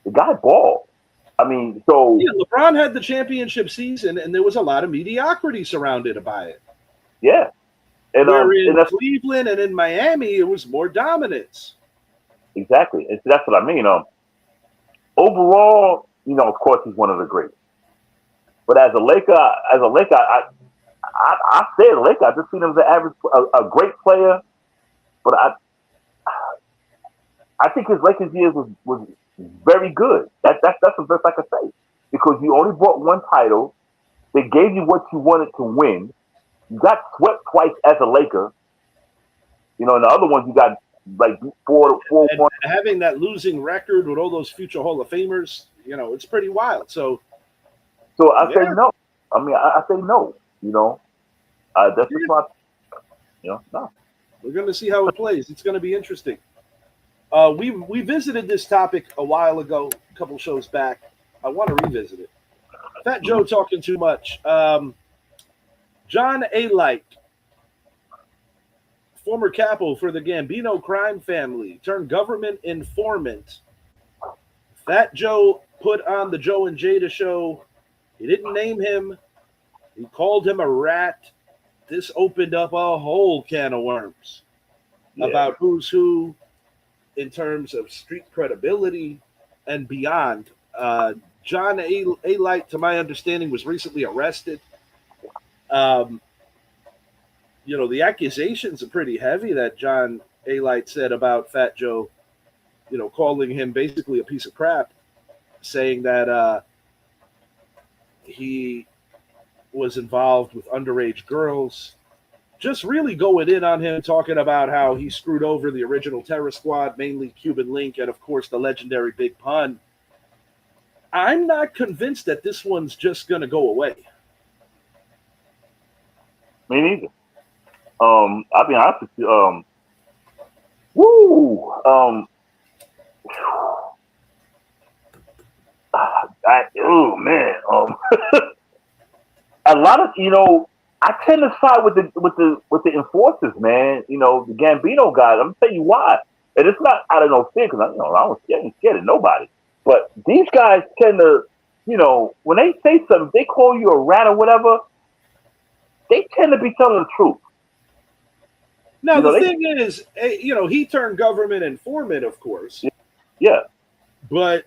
Speaker 3: the guy balled. I mean, so
Speaker 2: yeah, LeBron had the championship season, and there was a lot of mediocrity surrounded by it.
Speaker 3: Yeah,
Speaker 2: and in Cleveland and in Miami, it was more dominance.
Speaker 3: Exactly, and so that's what I mean. Overall, of course, he's one of the greats. But as a Laker, I say a Laker. I just seen him as an average, a great player. But I think his Lakers years was very good. That's the best I can say because you only brought one title. They gave you what you wanted to win. You got swept twice as a Laker. And the other ones you got like 4-1.
Speaker 2: And having that losing record with all those future Hall of Famers, it's pretty wild. So
Speaker 3: I say no. I mean, I say no. That's just not. No.
Speaker 2: We're going to see how it plays. It's going to be interesting. We visited this topic a while ago, a couple shows back. I want to revisit it. Fat Joe talking too much. John A. Light, former capo for the Gambino crime family, turned government informant. Fat Joe put on the Joe and Jada show. He didn't name him. He called him a rat. This opened up a whole can of worms about who's who in terms of street credibility and beyond. John A. Light, to my understanding, was recently arrested. The accusations are pretty heavy that John A. Light said about Fat Joe, calling him basically a piece of crap, saying that he was involved with underage girls. just really going in on him, talking about how he screwed over the original Terror Squad, mainly Cuban Link, and of course the legendary Big Pun. I'm not convinced that this one's just going to go away.
Speaker 3: Me neither. I'll be honest with you. Oh man. A lot of I tend to side with the enforcers, man. The Gambino guys. I'm gonna tell you why, and it's not out of no fear because I ain't scared of nobody. But these guys tend to, when they say something, they call you a rat or whatever. They tend to be telling the truth.
Speaker 2: Now the thing is, he turned government informant, of course.
Speaker 3: Yeah.
Speaker 2: But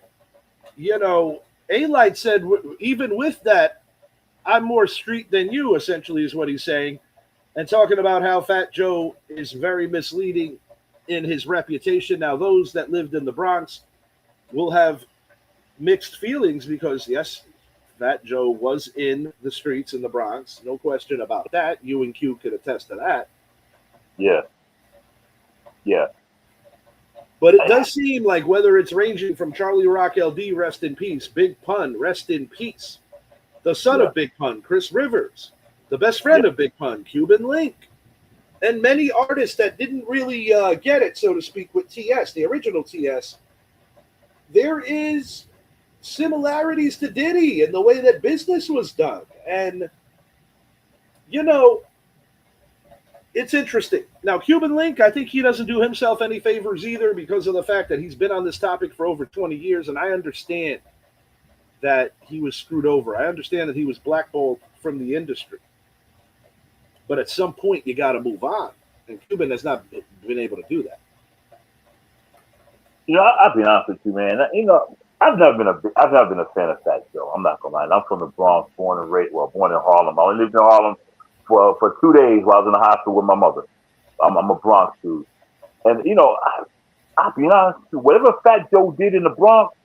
Speaker 2: A-Light said even with that, I'm more street than you, essentially, is what he's saying. And talking about how Fat Joe is very misleading in his reputation. Now, those that lived in the Bronx will have mixed feelings because, yes, Fat Joe was in the streets in the Bronx. No question about that. You and Q could attest to that.
Speaker 3: Yeah. Yeah.
Speaker 2: But it does seem like whether it's ranging from Charlie Rock LD, rest in peace, Big Pun, rest in peace, the son of Big Pun, Chris Rivers, the best friend of Big Pun, Cuban Link, and many artists that didn't really get it, so to speak, with TS, the original TS, there is similarities to Diddy in the way that business was done. And, it's interesting. Now, Cuban Link, I think he doesn't do himself any favors either because of the fact that he's been on this topic for over 20 years, and I understand that he was screwed over. I understand that he was blackballed from the industry. But at some point, you got to move on, and Cuban has not been able to do that.
Speaker 3: I'll be honest with you, man. I've never been a fan of Fat Joe. I'm not gonna lie. I'm from the Bronx, born in Harlem. I only lived in Harlem for 2 days while I was in the hospital with my mother. I'm a Bronx dude. And, I'll be honest, whatever Fat Joe did in the Bronx,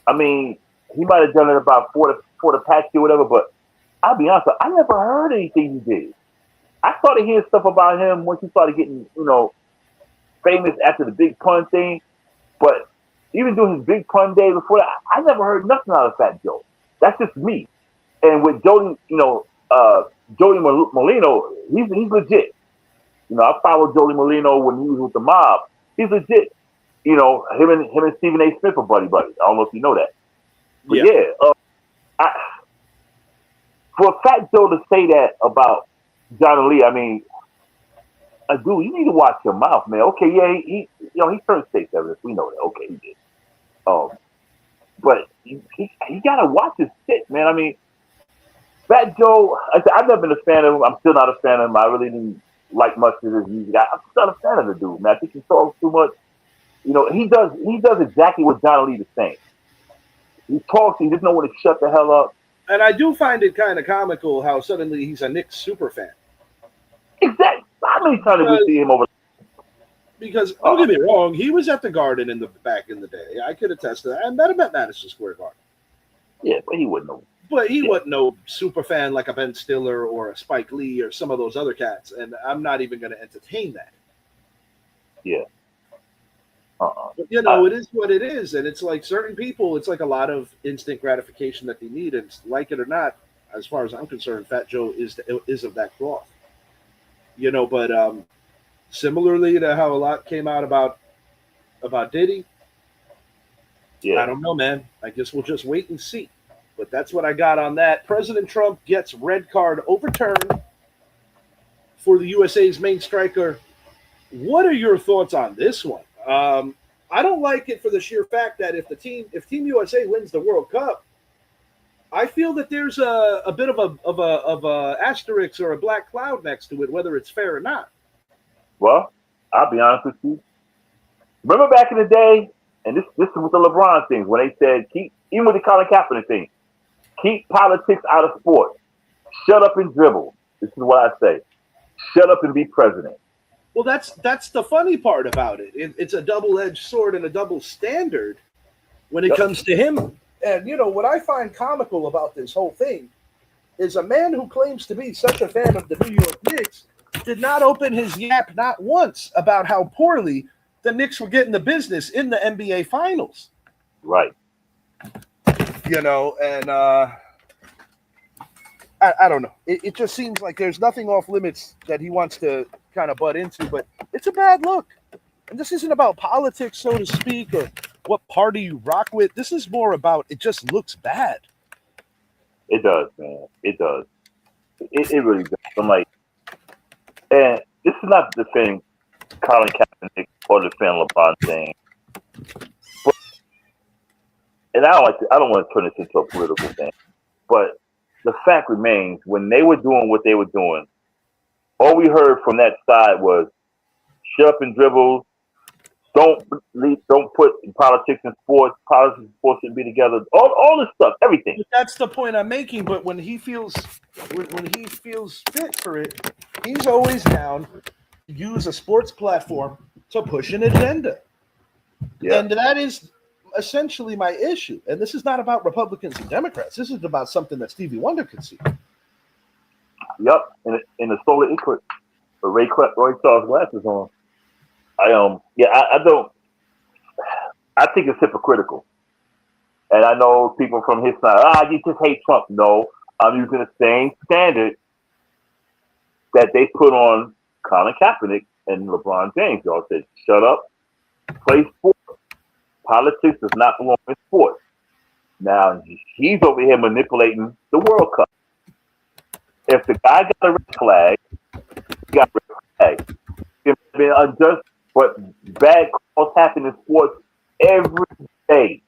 Speaker 3: I mean, he might have done it about for the Patsy or whatever, but I'll be honest, I never heard anything he did. I started hearing stuff about him once he started getting, famous after the Big Pun thing. But even during his Big Pun day before that, I never heard nothing out of Fat Joe. That's just me. And with Jody, Joey Molino, he's legit. I followed Joey Molino when he was with the mob. He's legit. Him and Stephen A. Smith are buddy. I don't know if you know that. But for Fat Joe to say that about John Lee, I mean, dude, you need to watch your mouth, man. Okay, yeah, he turned state evidence. We know that. Okay, he did. But he gotta watch his shit, man. I mean, Fat Joe, I've never been a fan of him. I'm still not a fan of him. I really didn't like much of his music. I'm still not a fan of the dude, man. I think he talks too much. He does exactly what John Lee is saying. He talks, he doesn't know when to shut the hell up.
Speaker 2: And I do find it kind of comical how suddenly he's a Knicks super fan.
Speaker 3: Exactly. How many times did we see him over?
Speaker 2: Because, don't get me wrong, he was at the Garden back in the day. I could attest to that. I met him at Madison Square Garden.
Speaker 3: Yeah, but he wouldn't know.
Speaker 2: But he wasn't no super fan like a Ben Stiller or a Spike Lee or some of those other cats, and I'm not even going to entertain that.
Speaker 3: Yeah.
Speaker 2: But, it is what it is, and it's like certain people, it's like a lot of instant gratification that they need, and like it or not, as far as I'm concerned, Fat Joe is of that cloth. But similarly to how a lot came out about Diddy, I don't know, man. I guess we'll just wait and see. But that's what I got on that. President Trump gets red card overturned for the USA's main striker. What are your thoughts on this one? I don't like it for the sheer fact that if Team USA wins the World Cup, I feel that there's a bit of a asterisk or a black cloud next to it, whether it's fair or not.
Speaker 3: Well, I'll be honest with you. Remember back in the day, and this is with the LeBron thing, when they said even with the Colin Kaepernick thing, keep politics out of sports. Shut up and dribble. This is what I say. Shut up and be president.
Speaker 2: Well, that's the funny part about it. It's a double-edged sword and a double standard when it comes to him. And, what I find comical about this whole thing is a man who claims to be such a fan of the New York Knicks did not open his yap not once about how poorly the Knicks were getting the business in the NBA Finals.
Speaker 3: Right.
Speaker 2: And I don't know. It just seems like there's nothing off limits that he wants to kind of butt into, but it's a bad look. And this isn't about politics, so to speak, or what party you rock with. This is more about it just looks bad.
Speaker 3: It does, man. It does. It really does. I'm like, and this is not the thing Colin Kaepernick or the fan LeBron saying. But, and I don't want to turn this into a political thing, but the fact remains, when they were doing what they were doing, all we heard from that side was shut up and dribble. Don't put politics and sports. Politics and sports should be together. All this stuff, everything.
Speaker 2: But that's the point I'm making. But when he feels fit for it, he's always down to use a sports platform to push an agenda. Yeah. And that is essentially my issue. And this is not about Republicans and Democrats. This is about something that Stevie Wonder could see.
Speaker 3: Yep. In the solar eclipse, Roy Charles glasses on. I don't. I think it's hypocritical, and I know people from his side. You just hate Trump. No, I'm using the same standard that they put on Colin Kaepernick and LeBron James. Y'all said, "Shut up, play sports. Politics does not belong in sports." Now he's over here manipulating the World Cup. If the guy got a red flag, he got a red flag. It's been unjust. But bad calls happen in sports every day.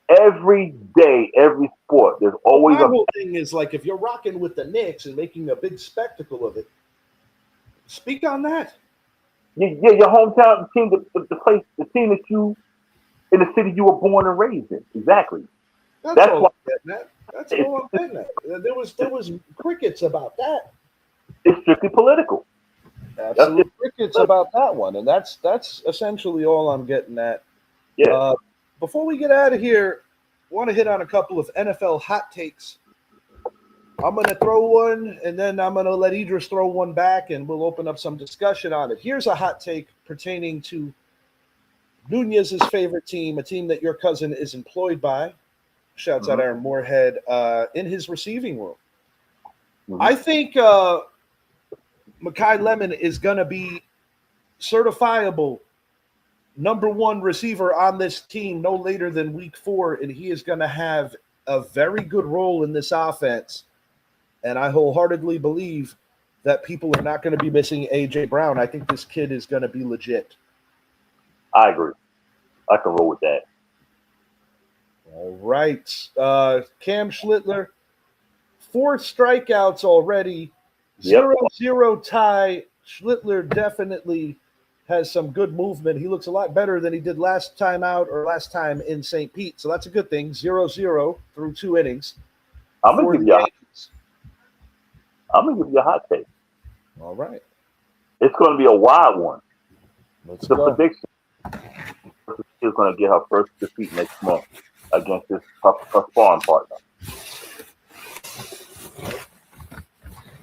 Speaker 3: Every day, every sport. There's always
Speaker 2: my whole thing is like, if you're rocking with the Knicks and making a big spectacle of it, speak on that.
Speaker 3: Yeah, your hometown team, the team that you in the city you were born and raised in. Exactly.
Speaker 2: That's all I'm getting at. That's all I'm getting at. There was crickets about that.
Speaker 3: It's strictly political.
Speaker 2: Absolutely crickets about that one, and that's essentially all I'm getting at.
Speaker 3: Yeah.
Speaker 2: Before we get out of here, I want to hit on a couple of NFL hot takes. I'm going to throw one, and then I'm going to let Idris throw one back, and we'll open up some discussion on it. Here's a hot take pertaining to Nunez's favorite team, a team that your cousin is employed by. Shouts out Aaron Moorhead in his receiving room. I think Mekhi Lemon is going to be certifiable number one receiver on this team no later than week 4, and he is going to have a very good role in this offense. And I wholeheartedly believe that people are not going to be missing A.J. Brown. I think this kid is going to be legit.
Speaker 3: I agree. I can roll with that.
Speaker 2: All right. Cam Schlittler, 4 strikeouts already. 0-0 tie. Schlittler definitely has some good movement. He looks a lot better than he did last time out or last time in St. Pete. So that's a good thing. 0-0 through 2 innings.
Speaker 3: I'm going to give you a hot take.
Speaker 2: All right.
Speaker 3: It's going to be a wild one.
Speaker 2: Let's
Speaker 3: the
Speaker 2: go.
Speaker 3: Prediction is going to get her first defeat next month against this her sparring partner.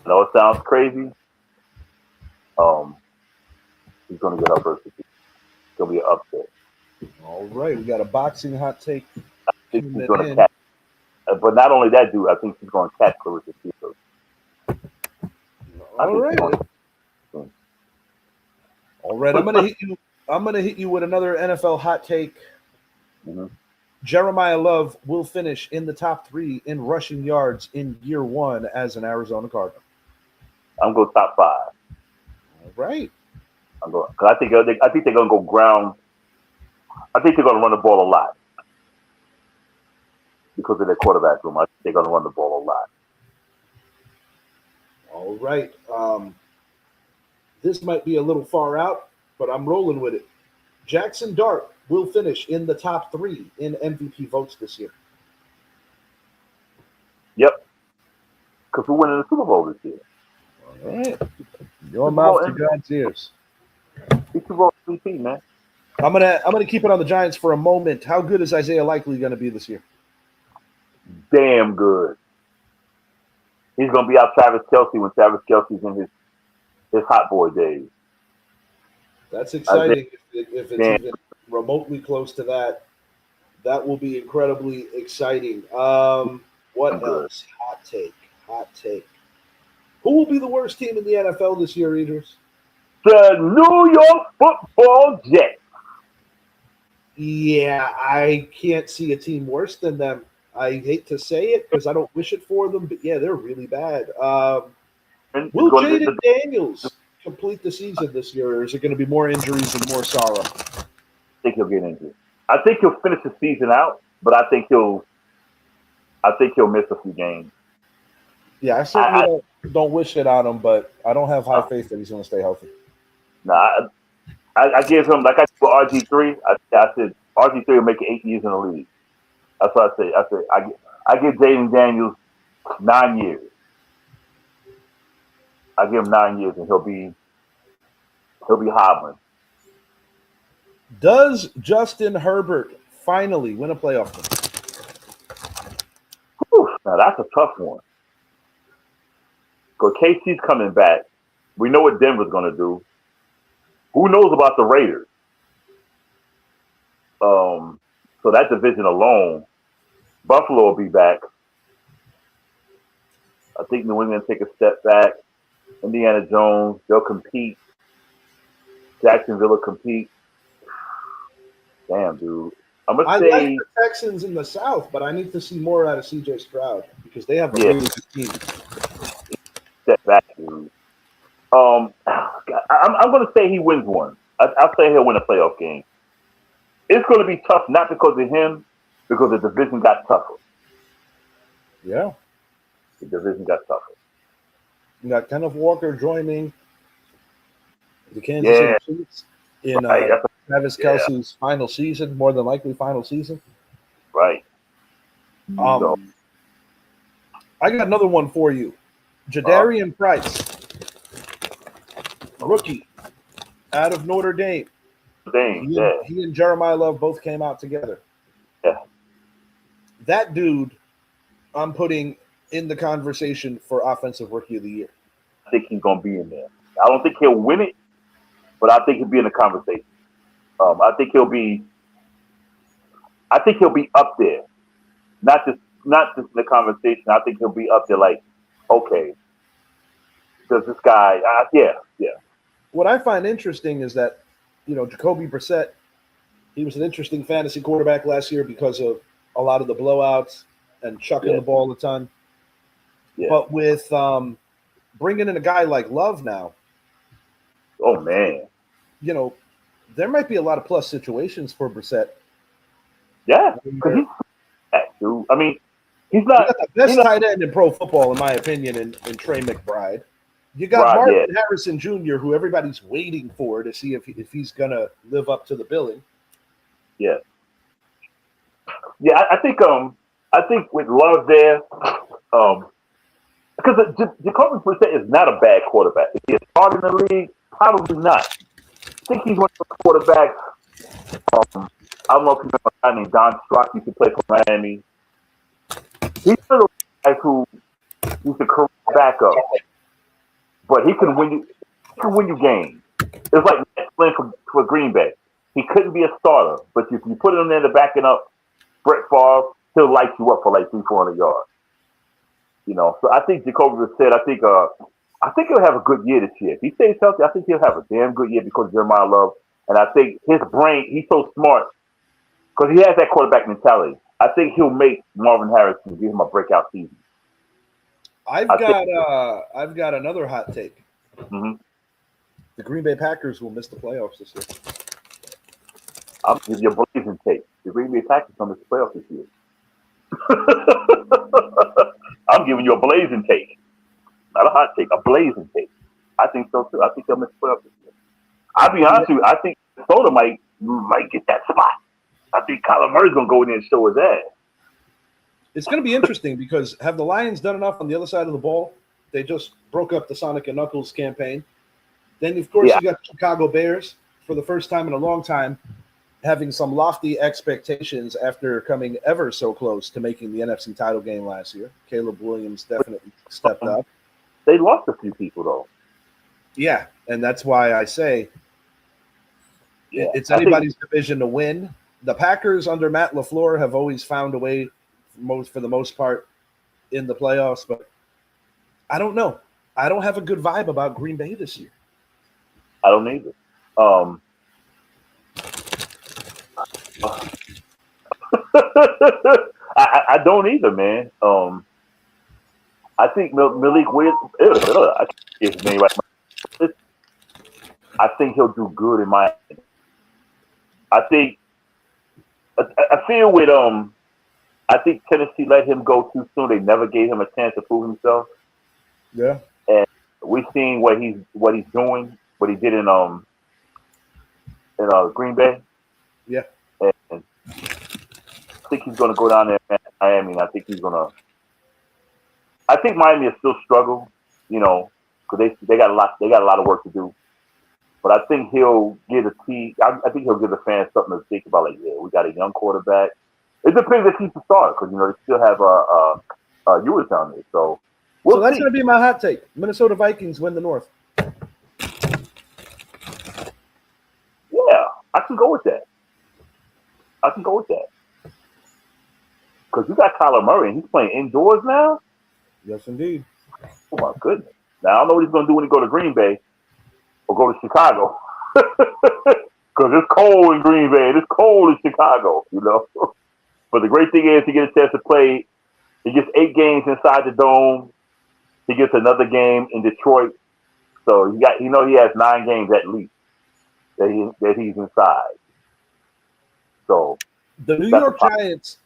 Speaker 3: I know it sounds crazy. She's going to get her first defeat. It's going to be an upset.
Speaker 2: All right. We got a boxing hot take.
Speaker 3: I think she's going to catch. But not only that, dude, I think she's going to catch Clarissa Shields.
Speaker 2: All right. All right. I'm going to hit you with another NFL hot take. Jeremiah Love will finish in the top 3 in rushing yards in year 1 as an Arizona Cardinal.
Speaker 3: I'm going top 5.
Speaker 2: All right.
Speaker 3: Because I think they're going to go ground. I think they're going to run the ball a lot because of their quarterback room. I think they're going to run the ball a lot.
Speaker 2: All right. This might be a little far out, but I'm rolling with it. Jackson Dart will finish in the top 3 in MVP votes this year.
Speaker 3: Yep. Because we're winning the Super Bowl this year.
Speaker 2: All right. Your mouth to God's ears.
Speaker 3: Super Bowl MVP, man.
Speaker 2: I'm gonna keep it on the Giants for a moment. How good is Isaiah Likely going to be this year?
Speaker 3: Damn good. He's going to be out Travis Kelce when Travis Kelce's in his hot boy days.
Speaker 2: That's exciting. If it's
Speaker 3: Yeah.
Speaker 2: even remotely close to that, that will be incredibly exciting. What
Speaker 3: Good.
Speaker 2: else? Hot take. Who will be the worst team in the NFL this year, Idris?
Speaker 3: The New York Football Jets.
Speaker 2: Yeah, I can't see a team worse than them. I hate to say it because I don't wish it for them, but yeah, they're really bad. Will Jaden Daniels complete the season this year, or is it going to be more injuries and more sorrow?
Speaker 3: I think he'll get injured. I think he'll finish the season out, but I think he'll miss a few games.
Speaker 2: Yeah, I certainly don't wish it on him, but I don't have high faith that he's going to stay healthy.
Speaker 3: Nah, I give him, like I did with RG3. I said RG3 will make it 8 years in the league. That's what I say. I give Jaden Daniels 9 years. I give him 9 years, and he'll be hobbling.
Speaker 2: Does Justin Herbert finally win a playoff game?
Speaker 3: Whew, now that's a tough one. Because KC's coming back. We know what Denver's going to do. Who knows about the Raiders? So that division alone, Buffalo will be back. I think New England will take a step back. Indiana Jones, they'll compete. Jacksonville will compete. Damn, dude. I'm gonna say
Speaker 2: like the Texans in the South, but I need to see more out of CJ Stroud because they have a really good team.
Speaker 3: Step back, dude. I'm gonna say he wins one. I'll say he'll win a playoff game. It's gonna be tough, not because of him, because the division got tougher.
Speaker 2: Yeah.
Speaker 3: The division got tougher.
Speaker 2: You got Kenneth Walker joining the Kansas City Chiefs in Travis Kelce's final season, more than likely final season.
Speaker 3: Right.
Speaker 2: I got another one for you. Jadarian Price, rookie out of Notre Dame. He and Jeremiah Love both came out together.
Speaker 3: Yeah.
Speaker 2: That dude, I'm putting in the conversation for Offensive Rookie of the Year.
Speaker 3: I think he's going to be in there. I don't think he'll win it, but I think he'll be in the conversation. I think he'll be up there. Not just in the conversation. I think he'll be up there like, okay, does this guy, yeah.
Speaker 2: What I find interesting is that, Jacoby Brissett, he was an interesting fantasy quarterback last year because of a lot of the blowouts and chucking the ball a ton. Yeah. But with bringing in a guy like Love now,
Speaker 3: oh man,
Speaker 2: there might be a lot of plus situations for Brissett.
Speaker 3: Yeah, because he's dude. I mean, he's not
Speaker 2: the best tight end in pro football, in my opinion, in Trey McBride. You got Marvin Harrison Jr., who everybody's waiting for to see if he's gonna live up to the billing.
Speaker 3: Yeah. Yeah, I think with Love there, because Jacoby Brissett is not a bad quarterback. If he's starting in the league, probably not. I think he's one of the quarterbacks. I don't know if you remember a guy named Don Strock used to play for Miami. He's one of those guys who used to career backup, but he can win you games. It's like playing for Green Bay. He couldn't be a starter, but if you put him there to backing up Brett Favre, he'll light you up for like 300-400 yards. So I think Jacoby Brissett, I think he'll have a good year this year. If he stays healthy, I think he'll have a damn good year because of Jeremiah Love. And I think his brain, he's so smart because he has that quarterback mentality. I think he'll make Marvin Harrison give him a breakout season.
Speaker 2: I've got another hot take.
Speaker 3: Mm-hmm.
Speaker 2: The Green Bay Packers will miss the playoffs this year.
Speaker 3: I'm giving you a blazing take. The Green Bay Packers will miss the playoffs this year. I'm giving you a blazing take. Not a hot take, a blazing take. I think so too. I think they'll miss the playoffs this year. I'll be honest with you, I think Minnesota might get that spot. I think Kyler Murray's going to go in there and show his ass.
Speaker 2: It's going to be interesting because have the Lions done enough on the other side of the ball? They just broke up the Sonic and Knuckles campaign. Then, of course, you got the Chicago Bears for the first time in a long time. having some lofty expectations after coming ever so close to making the NFC title game last year. Caleb Williams definitely stepped up.
Speaker 3: They lost a few people though.
Speaker 2: Yeah, and that's why I say
Speaker 3: Yeah,
Speaker 2: it's anybody's division to win. The Packers under Matt LaFleur have always found a way, for the most part, in the playoffs. But I don't know. I don't have a good vibe about Green Bay this year.
Speaker 3: I don't either. I don't either, man. I think Malik Willis is his name right now. I think he'll do good in Miami. I feel with I think Tennessee let him go too soon. They never gave him a chance to prove himself.
Speaker 2: Yeah.
Speaker 3: And we've seen what he's doing, what he did in Green Bay.
Speaker 2: Yeah.
Speaker 3: And I think he's going to go down there in Miami. And I think Miami will still struggle, because they got a lot of work to do. But I think he'll give the team. I think he'll give the fans something to think about. Like, yeah, we got a young quarterback. It depends if he's the starter, because they still have Ewers down there. So
Speaker 2: that's going to be my hot take. Minnesota Vikings win the North.
Speaker 3: Yeah, I can go with that. Because you got Kyler Murray, and he's playing indoors now.
Speaker 2: Yes, indeed.
Speaker 3: Oh my goodness! Now I don't know what he's going to do when he go to Green Bay or go to Chicago, because it's cold in Green Bay. It's cold in Chicago, But the great thing is he gets a chance to play. He gets 8 games inside the dome. He gets another game in Detroit. So he has 9 games at least that he's inside. So
Speaker 2: the New York Giants,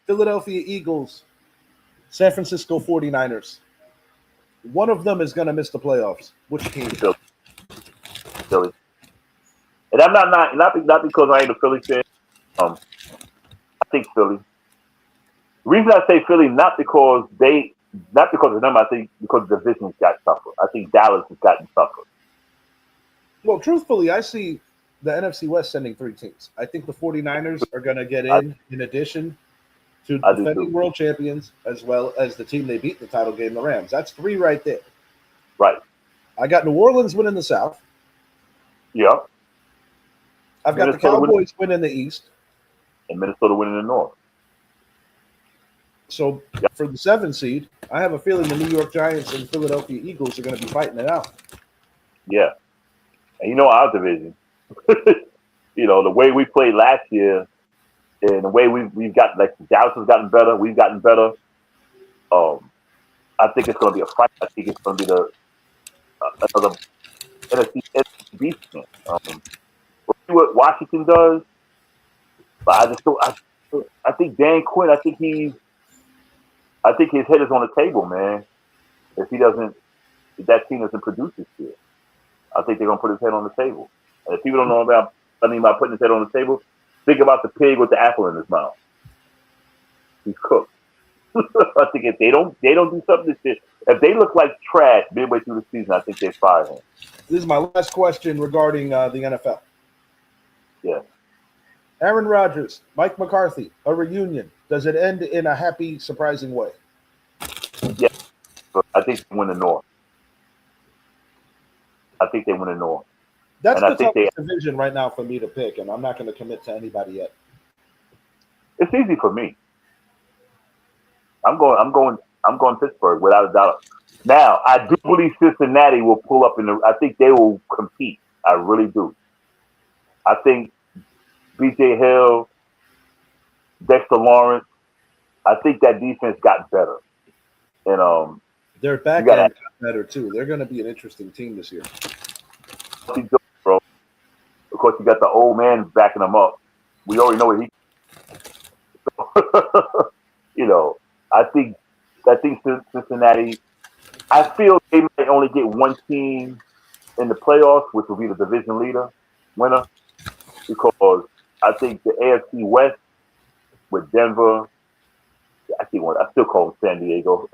Speaker 2: Philadelphia Eagles, San Francisco 49ers. One of them is going to miss the playoffs. Which team?
Speaker 3: Philly. And I'm not because I ain't a Philly fan. I think Philly. The reason I say Philly, not because of them, I think because the division's got tougher. I think Dallas has gotten tougher.
Speaker 2: Well, truthfully, I see the NFC West sending 3 teams. I think the 49ers are going to get in addition to defending world champions, as well as the team they beat in the title game, the Rams. That's 3 right there.
Speaker 3: Right.
Speaker 2: I got New Orleans winning the South.
Speaker 3: Yeah.
Speaker 2: I've got the Cowboys winning the East.
Speaker 3: And Minnesota winning the North.
Speaker 2: So for the 7 seed, I have a feeling the New York Giants and Philadelphia Eagles are going to be fighting it out.
Speaker 3: Yeah. And our division, the way we played last year and the way we've got, like, Dallas has gotten better, we've gotten better. I think it's going to be a fight. I think it's going to be another NFC beast. We'll see what Washington does. But I just don't. I think Dan Quinn. I think his head is on the table, man. If that team doesn't produce this year, I think they're gonna put his head on the table. And if people don't know about putting his head on the table, think about the pig with the apple in his mouth. He's cooked. I think if they don't do something this year, if they look like trash midway through the season, I think they fire him.
Speaker 2: This is my last question regarding the NFL.
Speaker 3: Yeah.
Speaker 2: Aaron Rodgers, Mike McCarthy, a reunion. Does it end in a happy, surprising way?
Speaker 3: Yeah. But I think they win the North. That's the toughest division right now for me to pick, and I'm not going to commit to anybody yet. It's easy for me. I'm going Pittsburgh without a doubt. Now, I do believe Cincinnati will pull up I think they will compete. I really do. I think B.J. Hill, Dexter Lawrence, I think that defense got better. And
Speaker 2: their back end got better too. They're going to be an interesting team this year.
Speaker 3: Bro. Of course, you got the old man backing them up. We already know what he. I think Cincinnati. I feel they might only get one team in the playoffs, which will be the division winner, because I think the AFC West with Denver. I still call them San Diego.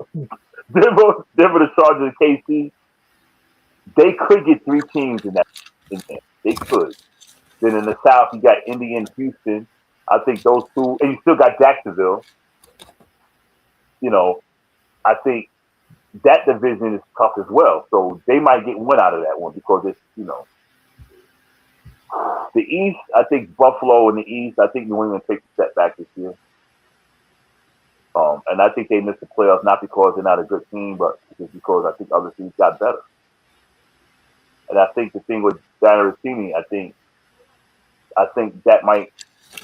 Speaker 3: Denver, the Chargers, KC. They could get 3 teams in that. They could. Then in the South, you got Indy and Houston. I think those two, and you still got Jacksonville. You know, I think that division is tough as well. So they might get one out of that one because it's, you know, the East. I think Buffalo in the East. I think New England takes a step back this year. And I think they missed the playoffs not because they're not a good team, but just because I think other teams got better. And I think the thing with Danaricini, I think that might.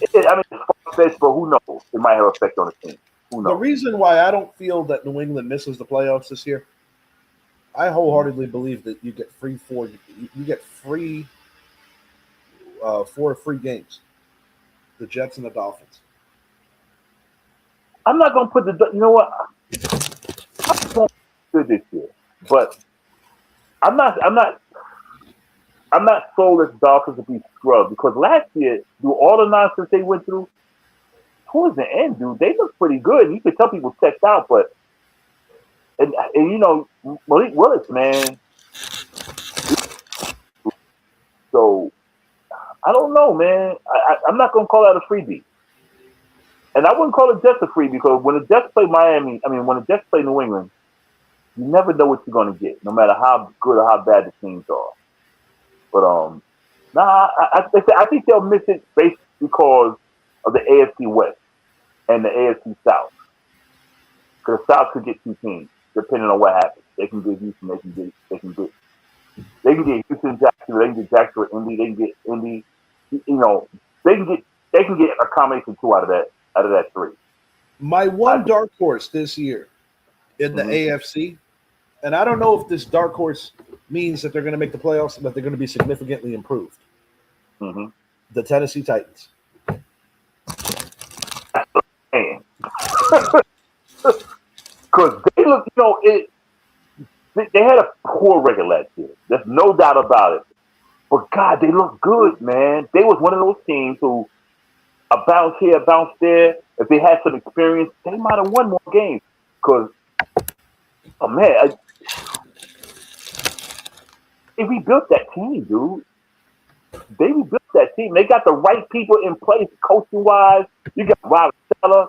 Speaker 3: I mean, it's far-fetched, but who knows? It might have an effect on the team. Who knows?
Speaker 2: The reason why I don't feel that New England misses the playoffs this year, I wholeheartedly believe that you get free 4 free games. The Jets and the Dolphins.
Speaker 3: I'm not going to put the. You know what? I'm going to good this year, but I'm not sold that the Dolphins will be scrubbed because last year, through all the nonsense they went through, towards the end, dude, they looked pretty good. You could tell people checked out, but and you know, Malik Willis, man. So I don't know, man. I'm not gonna call that a freebie, and I wouldn't call it just a freebie because when the Jets play Miami, when the Jets play New England, you never know what you're gonna get, no matter how good or how bad the teams are. But I think they'll miss it based because of the AFC West and the AFC South. Because the South could get 2 teams depending on what happens. They can get Houston. They can get Houston, Jacksonville. They can get Jacksonville, Indy. They can get Indy. You know, they can get a combination 2 out of that 3.
Speaker 2: My one dark horse this year in the AFC, and I don't know if this dark horse means that they're going to make the playoffs and that they're going to be significantly improved.
Speaker 3: Mm-hmm.
Speaker 2: The Tennessee Titans.
Speaker 3: Because they look, you know, they had a poor record last year. There's no doubt about it. But God, they look good, man. They was one of those teams who a bounce here, a bounce there. If they had some experience, they might have won more games. Because, oh man, they rebuilt that team, dude. They rebuilt that team. They got the right people in place, coaching wise. You got Rob Sella.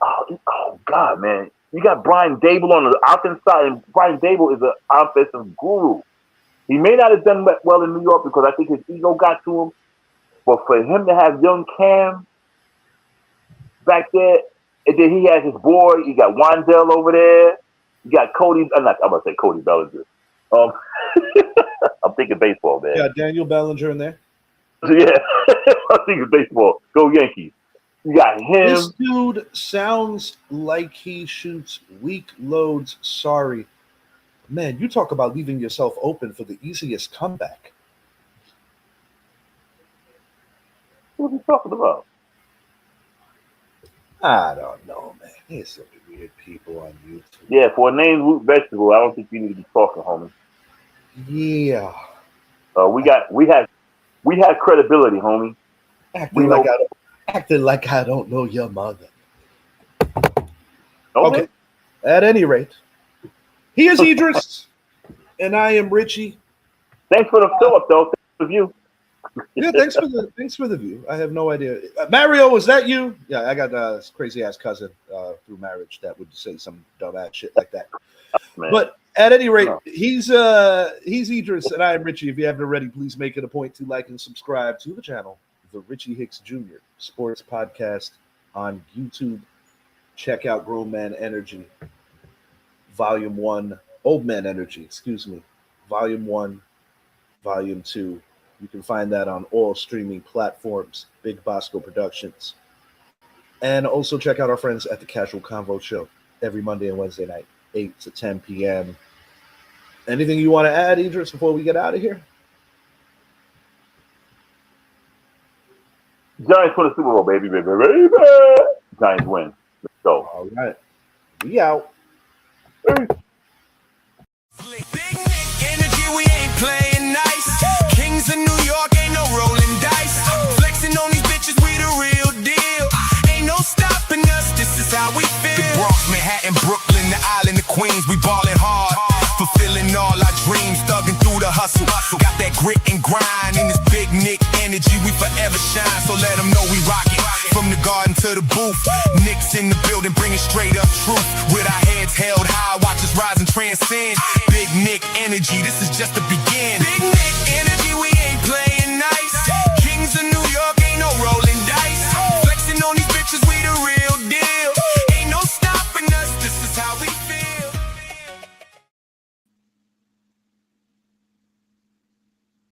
Speaker 3: Oh God, man. You got Brian Dable on the offensive side, and Brian Dable is an offensive guru. He may not have done well in New York because I think his ego got to him. But for him to have young Cam back there, and then he has his boy, you got Wandell over there. You got Cody. I'm going to say Cody Bellinger. I'm thinking baseball, man.
Speaker 2: Yeah, Daniel Bellinger in there.
Speaker 3: Yeah, I'm thinking baseball. Go Yankees. You got him.
Speaker 2: This dude sounds like he shoots weak loads. Sorry. Man, you talk about leaving yourself open for the easiest comeback.
Speaker 3: What are you talking about?
Speaker 2: I don't know, man. There's some weird people on YouTube.
Speaker 3: Yeah, for a named root vegetable, I don't think you need to be talking, homie.
Speaker 2: Yeah.
Speaker 3: We have credibility, homie.
Speaker 2: Acting like I don't know your mother.
Speaker 3: Okay.
Speaker 2: At any rate, he is Idris, and I am Richie.
Speaker 3: Thanks for the fill up, though. Thanks for the view.
Speaker 2: Yeah, thanks for the view. I have no idea. Mario, was that you? Yeah, I got this crazy ass cousin through marriage that would say some dumb ass shit like that. Man. But at any rate, he's Idris, and I am Richie. If you haven't already, please make it a point to like and subscribe to the channel, the Richie Hicks Jr. Sports Podcast on YouTube. Check out Grown Man Energy, Volume 1, Old Man Energy, excuse me, Volume 1, Volume 2. You can find that on all streaming platforms, Big Bosco Productions. And also check out our friends at the Casual Convo Show every Monday and Wednesday night, 8 to 10 p.m. Anything you want to add, Idris, before we get out of here?
Speaker 3: Giants win the Super Bowl, baby. Giants win. Let's go.
Speaker 2: All right. We out.
Speaker 3: Peace.
Speaker 4: Big energy, we ain't playing nice. Kings of New York, ain't no rolling dice. Flexing on these bitches, we the real deal. Ain't no stopping us, this is how we feel. The Bronx, Manhattan, Brooklyn, the island of Queens, we ballin' hard. Fulfilling all our dreams, thugging through the hustle. Got that grit and grind in this big Nick energy. energy, we forever shine, so let them know we rockin'. From the garden to the booth, Knicks in the building, bringing straight up truth. With our heads held high, watch us rise and transcend. Big Nick energy, this is just the beginning.